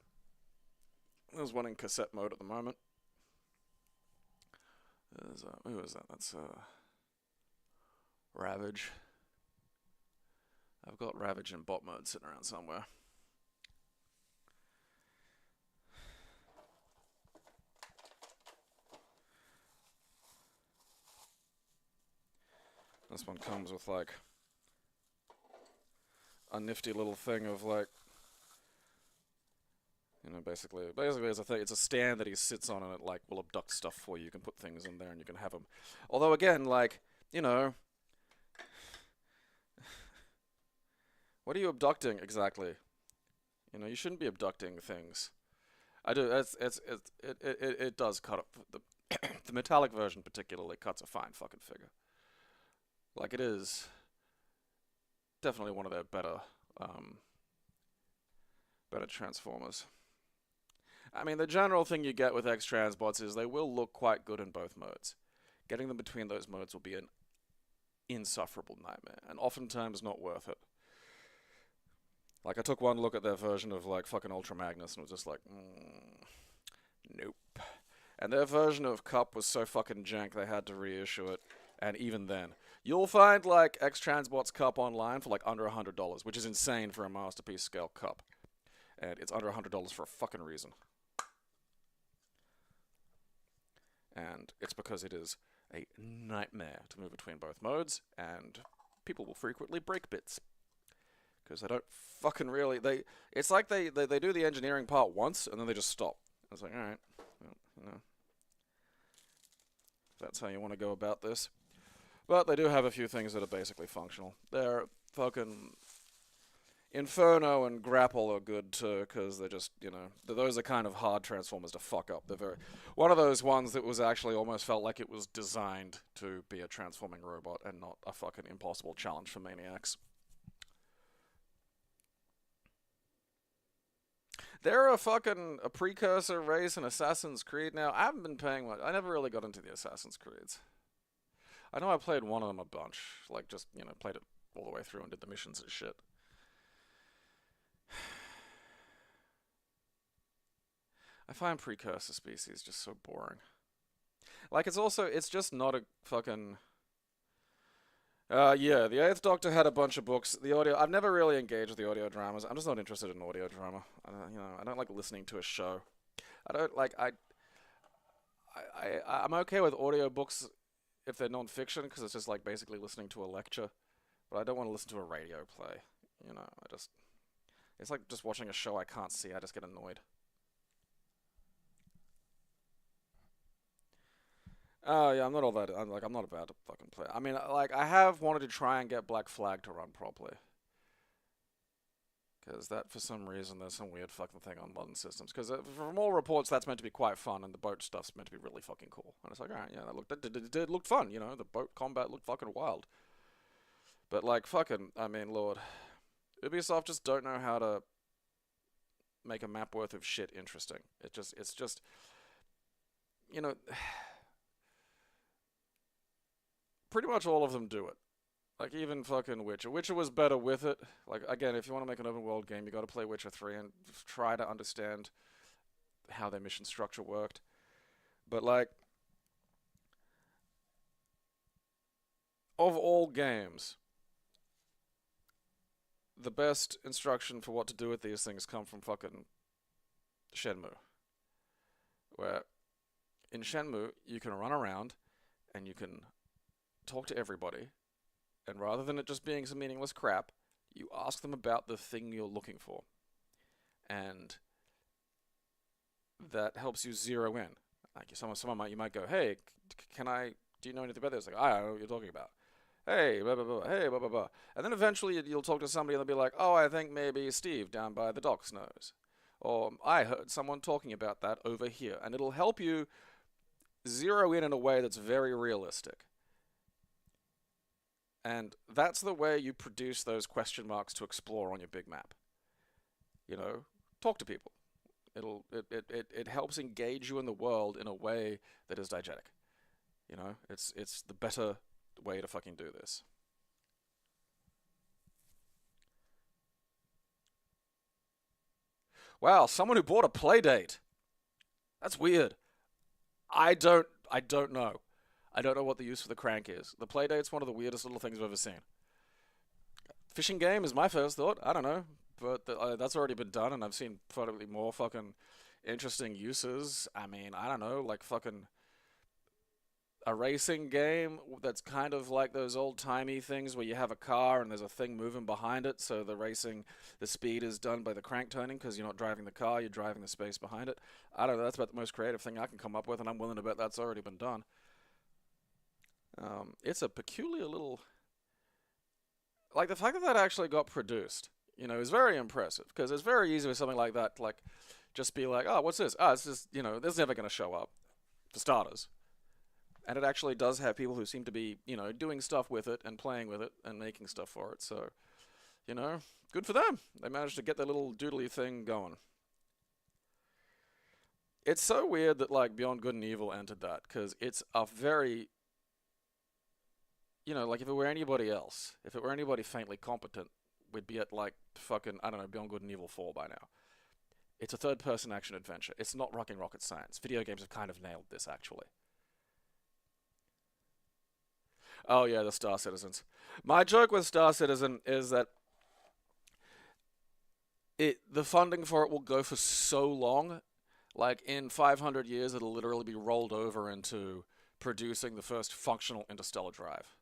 There's one in cassette mode at the moment. Who is that? That's, Ravage. I've got Ravage in bot mode sitting around somewhere. This one comes with, like, a nifty little thing of, like, you know, basically it's a thing. It's a stand that he sits on, and it, like, will abduct stuff for you. You can put things in there, and you can have them. Although, again, like, you know, what are you abducting exactly? You know, you shouldn't be abducting things. I do. It does cut up the metallic version particularly cuts a fine fucking figure. Like, it is definitely one of their better Transformers. I mean, the general thing you get with X-Transbots is they will look quite good in both modes. Getting them between those modes will be an insufferable nightmare, and oftentimes not worth it. Like, I took one look at their version of, like, fucking Ultra Magnus and was just like, nope. And their version of Cup was so fucking jank they had to reissue it, and even then. You'll find, like, X-Transbots Cup online for, like, under $100, which is insane for a Masterpiece scale Cup. And it's under $100 for a fucking reason. And it's because it is a nightmare to move between both modes, and people will frequently break bits. Because they don't fucking really... It's like they do the engineering part once, and then they just stop. It's like, alright, well, you know. That's how you want to go about this. But they do have a few things that are basically functional. They're fucking... Inferno and Grapple are good too, because they're just, you know, those are kind of hard Transformers to fuck up. They're very... One of those ones that was actually almost felt like it was designed to be a transforming robot and not a fucking impossible challenge for maniacs. They're a precursor race in Assassin's Creed now. I haven't been paying much. I never really got into the Assassin's Creeds. I know I played one of them a bunch. Like, just, you know, played it all the way through and did the missions and shit. I find precursor species just so boring. Like, it's just not a fucking... yeah, the 8th Doctor had a bunch of books. The audio... I've never really engaged with the audio dramas. I'm just not interested in audio drama. I don't like listening to a show. I'm okay with audio books if they're non-fiction, because it's just like basically listening to a lecture. But I don't want to listen to a radio play. You know, it's like just watching a show I can't see. I just get annoyed. Oh yeah, I'm not about to fucking play. I mean, like, I have wanted to try and get Black Flag to run properly. Because that, for some reason, there's some weird fucking thing on modern systems. Because from all reports, that's meant to be quite fun, and the boat stuff's meant to be really fucking cool. And it's like, alright, yeah, that looked fun, you know, the boat combat looked fucking wild. But, like, fucking, I mean, Lord, Ubisoft just don't know how to make a map worth of shit interesting. It's just, you know... Pretty much all of them do it. Like, even fucking Witcher. Witcher was better with it. Like, again, if you want to make an open world game, you got to play Witcher 3 and try to understand how their mission structure worked. But, like, of all games, the best instruction for what to do with these things come from fucking Shenmue. Where, in Shenmue, you can run around and you can talk to everybody, and rather than it just being some meaningless crap, you ask them about the thing you're looking for. And that helps you zero in. Like, you might go, hey, do you know anything about this? Like, I don't know what you're talking about. hey, blah, blah, blah, hey, blah, blah, blah. And then eventually you'll talk to somebody and they'll be like, oh, I think maybe Steve down by the docks knows. Or I heard someone talking about that over here. And it'll help you zero in a way that's very realistic. And that's the way you produce those question marks to explore on your big map. You know, talk to people. It helps engage you in the world in a way that is diegetic. You know, it's the better way to fucking do this. Wow, someone who bought a Playdate. That's weird. I don't know. I don't know what the use for the crank is. The Playdate's one of the weirdest little things I've ever seen. Fishing game is my first thought. I don't know. But that's already been done, and I've seen probably more fucking interesting uses. I mean, I don't know, like fucking a racing game that's kind of like those old-timey things where you have a car and there's a thing moving behind it, so the speed is done by the crank turning because you're not driving the car, you're driving the space behind it. I don't know, that's about the most creative thing I can come up with, and I'm willing to bet that's already been done. It's a peculiar little... Like, the fact that that actually got produced, you know, is very impressive, because it's very easy with something like that to, like, just be like, oh, what's this? Oh, it's just, you know, this is never going to show up, for starters. And it actually does have people who seem to be, you know, doing stuff with it and playing with it and making stuff for it. So, you know, good for them. They managed to get their little doodly thing going. It's so weird that, like, Beyond Good and Evil entered that, because it's a very, you know, like, if it were anybody else, if it were anybody faintly competent, we'd be at, like, fucking, I don't know, Beyond Good and Evil 4 by now. It's a third-person action-adventure. It's not rocket science. Video games have kind of nailed this, actually. Oh yeah, the Star Citizens. My joke with Star Citizen is that the funding for it will go for so long. Like, in 500 years, it'll literally be rolled over into producing the first functional interstellar drive.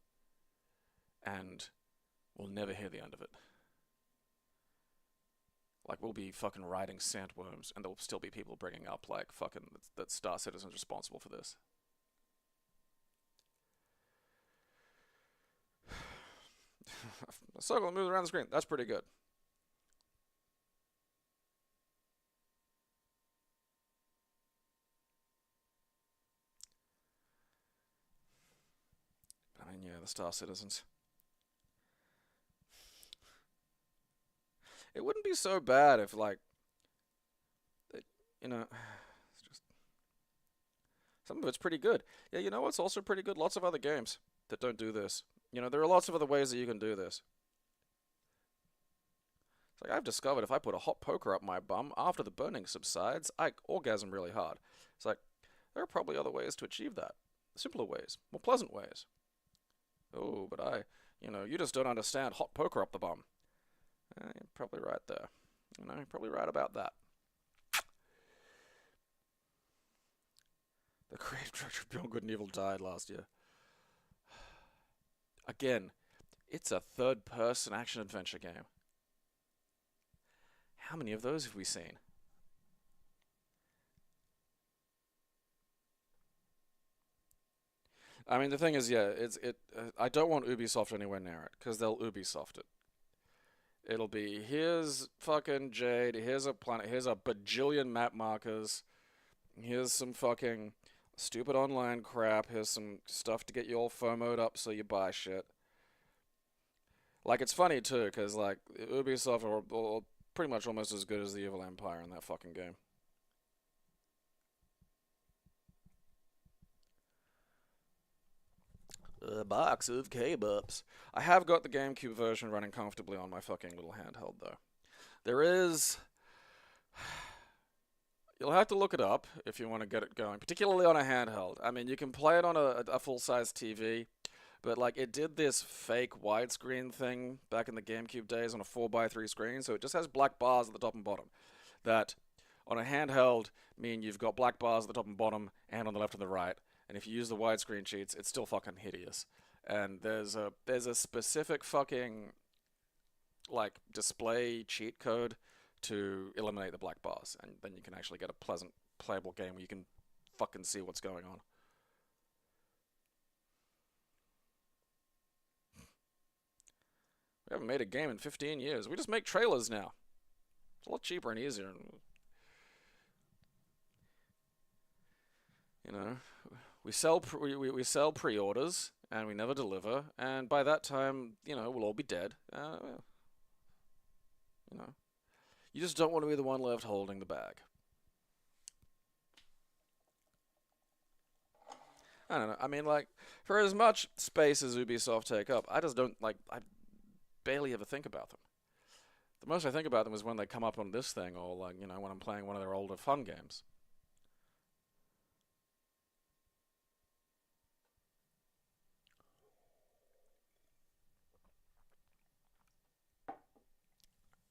And we'll never hear the end of it. Like, we'll be fucking riding sandworms, and there'll still be people bringing up, like, fucking, that Star Citizen's responsible for this. A circle that moves around the screen. That's pretty good. I mean, yeah, the Star Citizens. It wouldn't be so bad if, like, you know, it's just... Some of it's pretty good. Yeah, you know what's also pretty good? Lots of other games that don't do this. You know, there are lots of other ways that you can do this. It's like, I've discovered if I put a hot poker up my bum, after the burning subsides, I orgasm really hard. It's like, there are probably other ways to achieve that. Simpler ways. More pleasant ways. Oh, but you know, you just don't understand hot poker up the bum. You're probably right there. You know, you're probably right about that. The creative director of Beyond Good and Evil died last year. Again, it's a third-person action-adventure game. How many of those have we seen? I mean, the thing is, yeah, I don't want Ubisoft anywhere near it, because they'll Ubisoft it. It'll be, here's fucking Jade, here's a planet, here's a bajillion map markers, here's some fucking stupid online crap, here's some stuff to get you all FOMO'd up so you buy shit. Like, it's funny, too, because, like, Ubisoft are pretty much almost as good as the Evil Empire in that fucking game. A box of K-Bups. I have got the GameCube version running comfortably on my fucking little handheld, though. There is... You'll have to look it up if you want to get it going, particularly on a handheld. I mean, you can play it on a full-size TV, but, like, it did this fake widescreen thing back in the GameCube days on a 4:3 screen, so it just has black bars at the top and bottom. That, on a handheld, mean you've got black bars at the top and bottom, and on the left and the right. And if you use the widescreen cheats, it's still fucking hideous. And there's a specific fucking, like, display cheat code to eliminate the black bars. And then you can actually get a pleasant, playable game where you can fucking see what's going on. We haven't made a game in 15 years. We just make trailers now. It's a lot cheaper and easier. You know, we sell pre-orders and we never deliver, and by that time, you know, we'll all be dead. You know, you just don't want to be the one left holding the bag. I don't know. I mean, like, for as much space as Ubisoft take up, I just don't, like, I barely ever think about them. The most I think about them is when they come up on this thing, or, like, you know, when I'm playing one of their older fun games.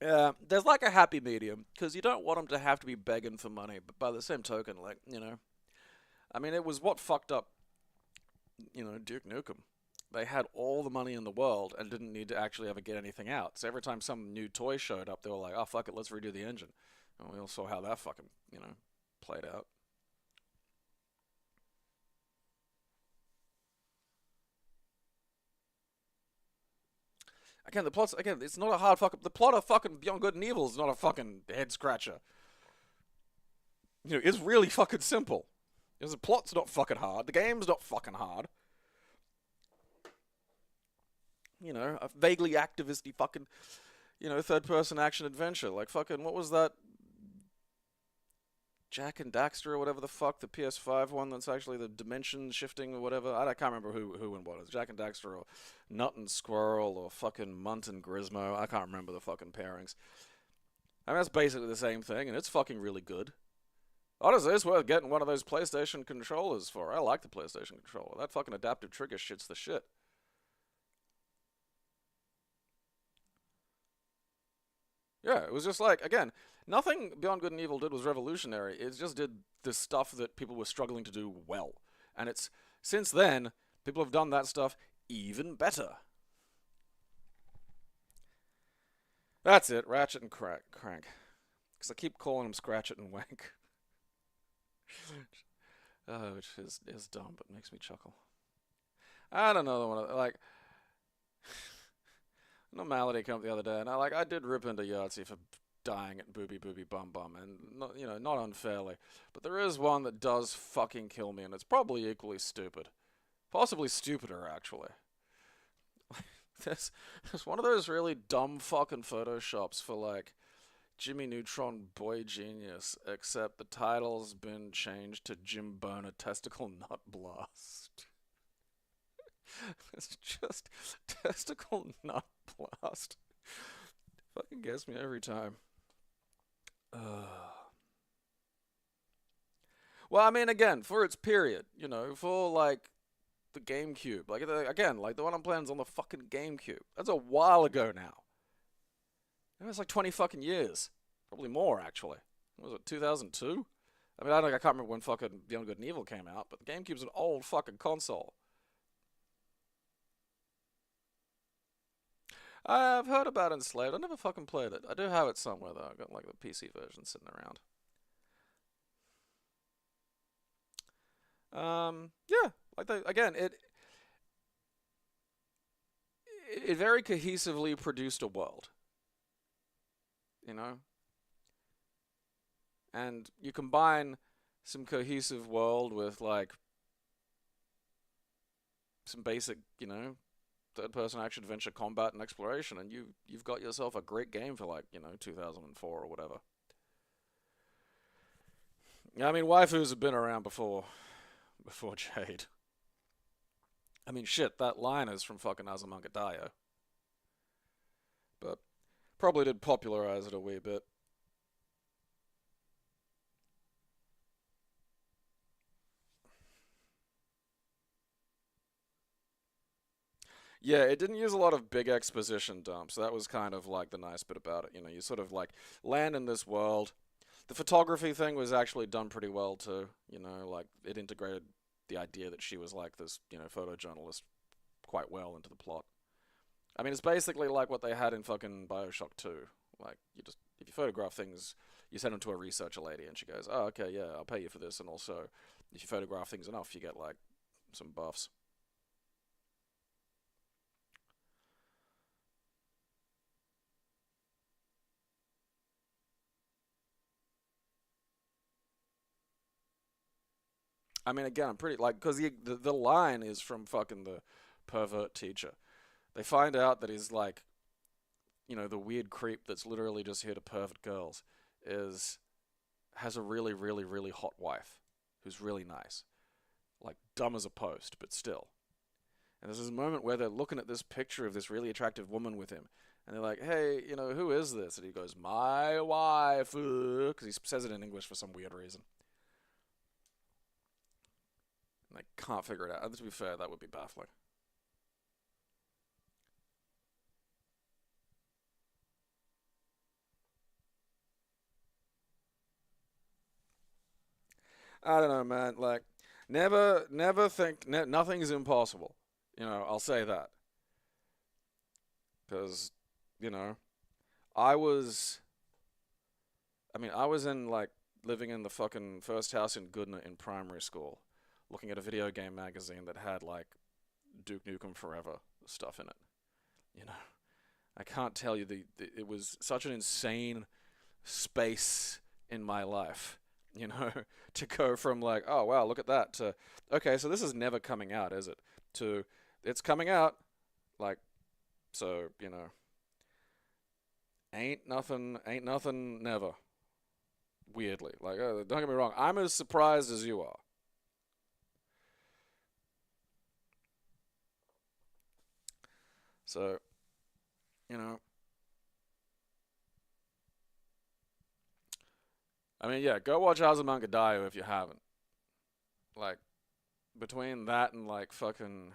Yeah, there's like a happy medium, because you don't want them to have to be begging for money, but by the same token, like, you know, I mean, it was what fucked up, you know, Duke Nukem. They had all the money in the world and didn't need to actually ever get anything out. So every time some new toy showed up, they were like, oh, fuck it, let's redo the engine. And we all saw how that fucking, you know, played out. Again, the plot's, again, it's not a hard fucking, the plot of fucking Beyond Good and Evil is not a fucking head scratcher. You know, it's really fucking simple. Because the plot's not fucking hard, the game's not fucking hard. You know, a vaguely activisty fucking, you know, third-person action adventure. Like fucking, what was that? Jack and Daxter or whatever the fuck, the PS5 one that's actually the dimension shifting or whatever. I can't remember who and what. It's Jack and Daxter or Nut and Squirrel or fucking Munt and Grismo. I can't remember the fucking pairings. I mean, that's basically the same thing, and it's fucking really good. Honestly, it's worth getting one of those PlayStation controllers for. I like the PlayStation controller. That fucking adaptive trigger shit's the shit. Yeah, it was just like, again, nothing Beyond Good and Evil did was revolutionary. It just did the stuff that people were struggling to do well. And it's, since then, people have done that stuff even better. That's it, Ratchet and Crank. Because I keep calling them Scratchet and Wank. Which is dumb, but makes me chuckle. I don't know, like... Normality came up the other day, and I did rip into Yahtzee for dying at booby bum bum, and not, you know, not unfairly, but there is one that does fucking kill me, and it's probably equally stupid, possibly stupider actually. There's one of those really dumb fucking photoshops for like Jimmy Neutron Boy Genius, except the title's been changed to Jim Boner Testicle Nut Blast. It's just testicle nut blast. Fucking gets me every time. Well, I mean, again, for its period, you know, for like the GameCube, like again, like the one I'm playing is on the fucking GameCube. That's a while ago now. It was like 20 fucking years, probably more actually. What was it, 2002? I mean, I can't remember when fucking Beyond Good and Evil came out, but the GameCube's an old fucking console. I've heard about Enslaved. I never fucking played it. I do have it somewhere though. I got like the PC version sitting around. Yeah, like again, it very cohesively produced a world. You know, and you combine some cohesive world with like some basic, you know, third-person action-adventure combat and exploration, and you've got yourself a great game for like, you know, 2004 or whatever. I mean, waifus have been around before Jade. I mean, shit, that line is from fucking Azumanga Daioh. But probably did popularize it a wee bit. Yeah, it didn't use a lot of big exposition dumps. That was kind of like the nice bit about it. You know, you sort of like land in this world. The photography thing was actually done pretty well too. You know, like it integrated the idea that she was like this, you know, photojournalist quite well into the plot. I mean, it's basically like what they had in fucking BioShock 2. Like, you just, if you photograph things, you send them to a researcher lady and she goes, oh, okay, yeah, I'll pay you for this. And also, if you photograph things enough, you get like some buffs. I mean, again, I'm pretty, like, because the line is from fucking the pervert teacher. They find out that he's, like, you know, the weird creep that's literally just here to pervert girls has a really, really, really hot wife who's really nice. Like, dumb as a post, but still. And there's this moment where they're looking at this picture of this really attractive woman with him, and they're like, hey, you know, who is this? And he goes, my wife, because he says it in English for some weird reason. And they can't figure it out. And to be fair, that would be baffling. I don't know, man. Like, never think, nothing's impossible. You know, I'll say that. Because, you know, I was in, like, living in the fucking first house in Goodna in primary school, looking at a video game magazine that had, like, Duke Nukem Forever stuff in it. You know, I can't tell you, it was such an insane space in my life, you know, to go from, like, oh, wow, look at that, to, okay, so this is never coming out, is it? To, it's coming out, like, so, you know, ain't nothing, never. Weirdly. Like, don't get me wrong, I'm as surprised as you are. So, you know, I mean, yeah, go watch Azumanga Daioh if you haven't. Like, between that and, like, fucking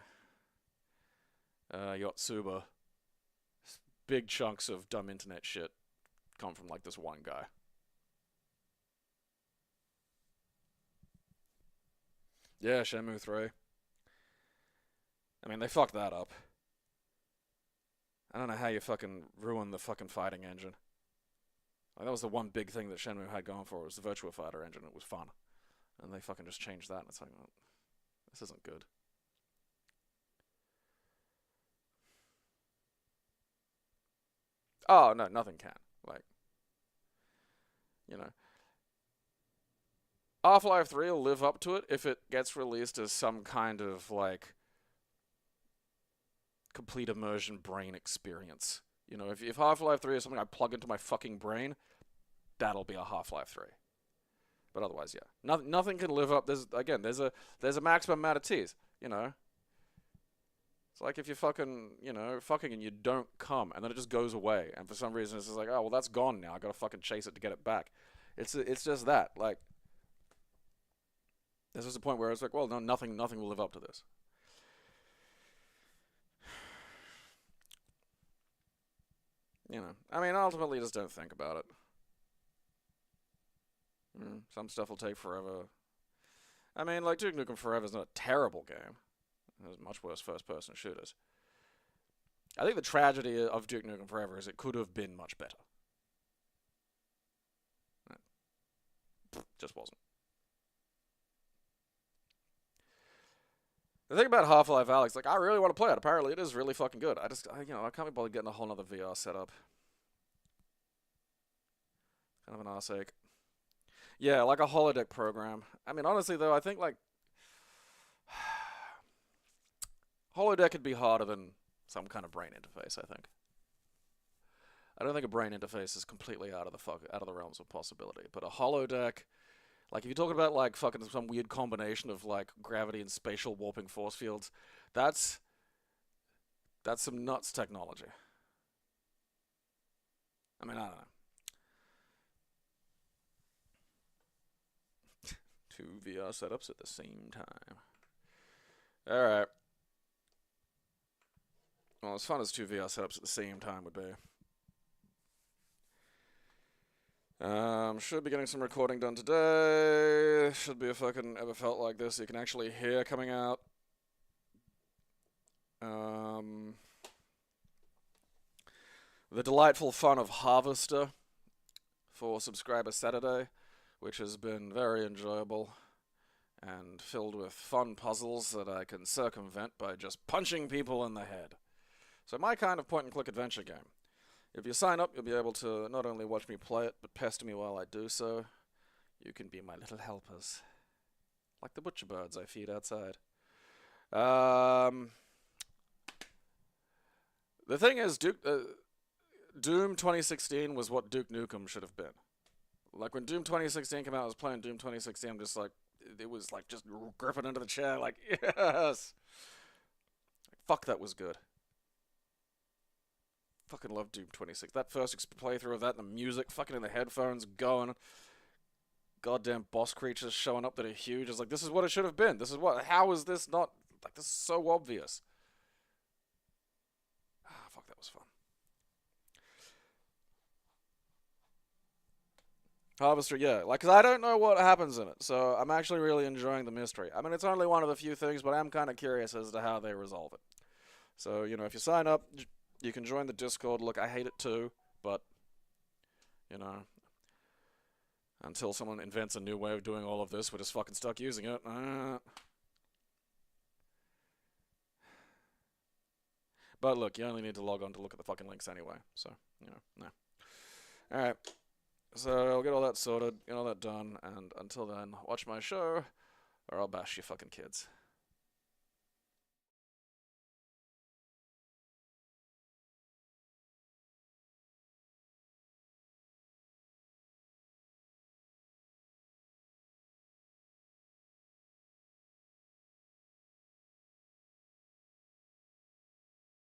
Yotsuba, big chunks of dumb internet shit come from, like, this one guy. Yeah, Shenmue 3. I mean, they fucked that up. I don't know how you fucking ruin the fucking fighting engine. Like, that was the one big thing that Shenmue had going for it, was the Virtua Fighter engine. It was fun. And they fucking just changed that, and it's like, oh, this isn't good. Oh, no, nothing can. Like, you know. Half-Life 3 will live up to it if it gets released as some kind of, like, complete immersion brain experience. You know, if Half-Life 3 is something I plug into my fucking brain, that'll be a Half-Life 3. But otherwise, yeah. Nothing can live up. There's a maximum amount of T's, you know. It's like if you're fucking, you know, fucking and you don't come, and then it just goes away, and for some reason it's just like, oh, well, that's gone now. I gotta fucking chase it to get it back. It's just that. Like, there's just a point where it's like, well, no, nothing will live up to this. You know, I mean, ultimately, just don't think about it. Some stuff will take forever. I mean, like, Duke Nukem Forever is not a terrible game. There's much worse first-person shooters. I think the tragedy of Duke Nukem Forever is it could have been much better. It just wasn't. The thing about Half-Life Alyx, like, I really want to play it. Apparently, it is really fucking good. I can't be bothered getting a whole nother VR setup. Kind of an arse ache. Yeah, like a holodeck program. I mean, honestly, though, I think, like, holodeck could be harder than some kind of brain interface, I think. I don't think a brain interface is completely out of the realms of possibility. But a holodeck, like, if you're talking about, like, fucking some weird combination of, like, gravity and spatial warping force fields, that's some nuts technology. I mean, I don't know. 2 VR setups at the same time. Alright. Well, as fun as 2 VR setups at the same time would be. Should be getting some recording done today. Should be a fucking Ever Felt Like This you can actually hear coming out. The delightful fun of Harvester for Subscriber Saturday, which has been very enjoyable and filled with fun puzzles that I can circumvent by just punching people in the head. So my kind of point-and-click adventure game. If you sign up, you'll be able to not only watch me play it, but pester me while I do so. You can be my little helpers. Like the butcher birds I feed outside. The thing is, Doom 2016 was what Duke Nukem should have been. Like, when Doom 2016 came out, I was playing Doom 2016, I'm just like, it was like just gripping into the chair, like, yes! Fuck, that was good. Fucking love Doom 26. That first playthrough of that, the music, fucking in the headphones, going. Goddamn boss creatures showing up that are huge. It's like, this is what it should have been. This is what, how is this not, like, this is so obvious. Ah, fuck, that was fun. Harvester, yeah. Like, 'cause I don't know what happens in it, so I'm actually really enjoying the mystery. I mean, it's only one of the few things, but I'm kind of curious as to how they resolve it. So, you know, if you sign up, you can join the Discord. Look, I hate it too, but, you know, until someone invents a new way of doing all of this, we're just fucking stuck using it. But look, you only need to log on to look at the fucking links anyway, so, you know, no. Alright. So I'll get all that sorted, get all that done, and until then, watch my show, or I'll bash your fucking kids.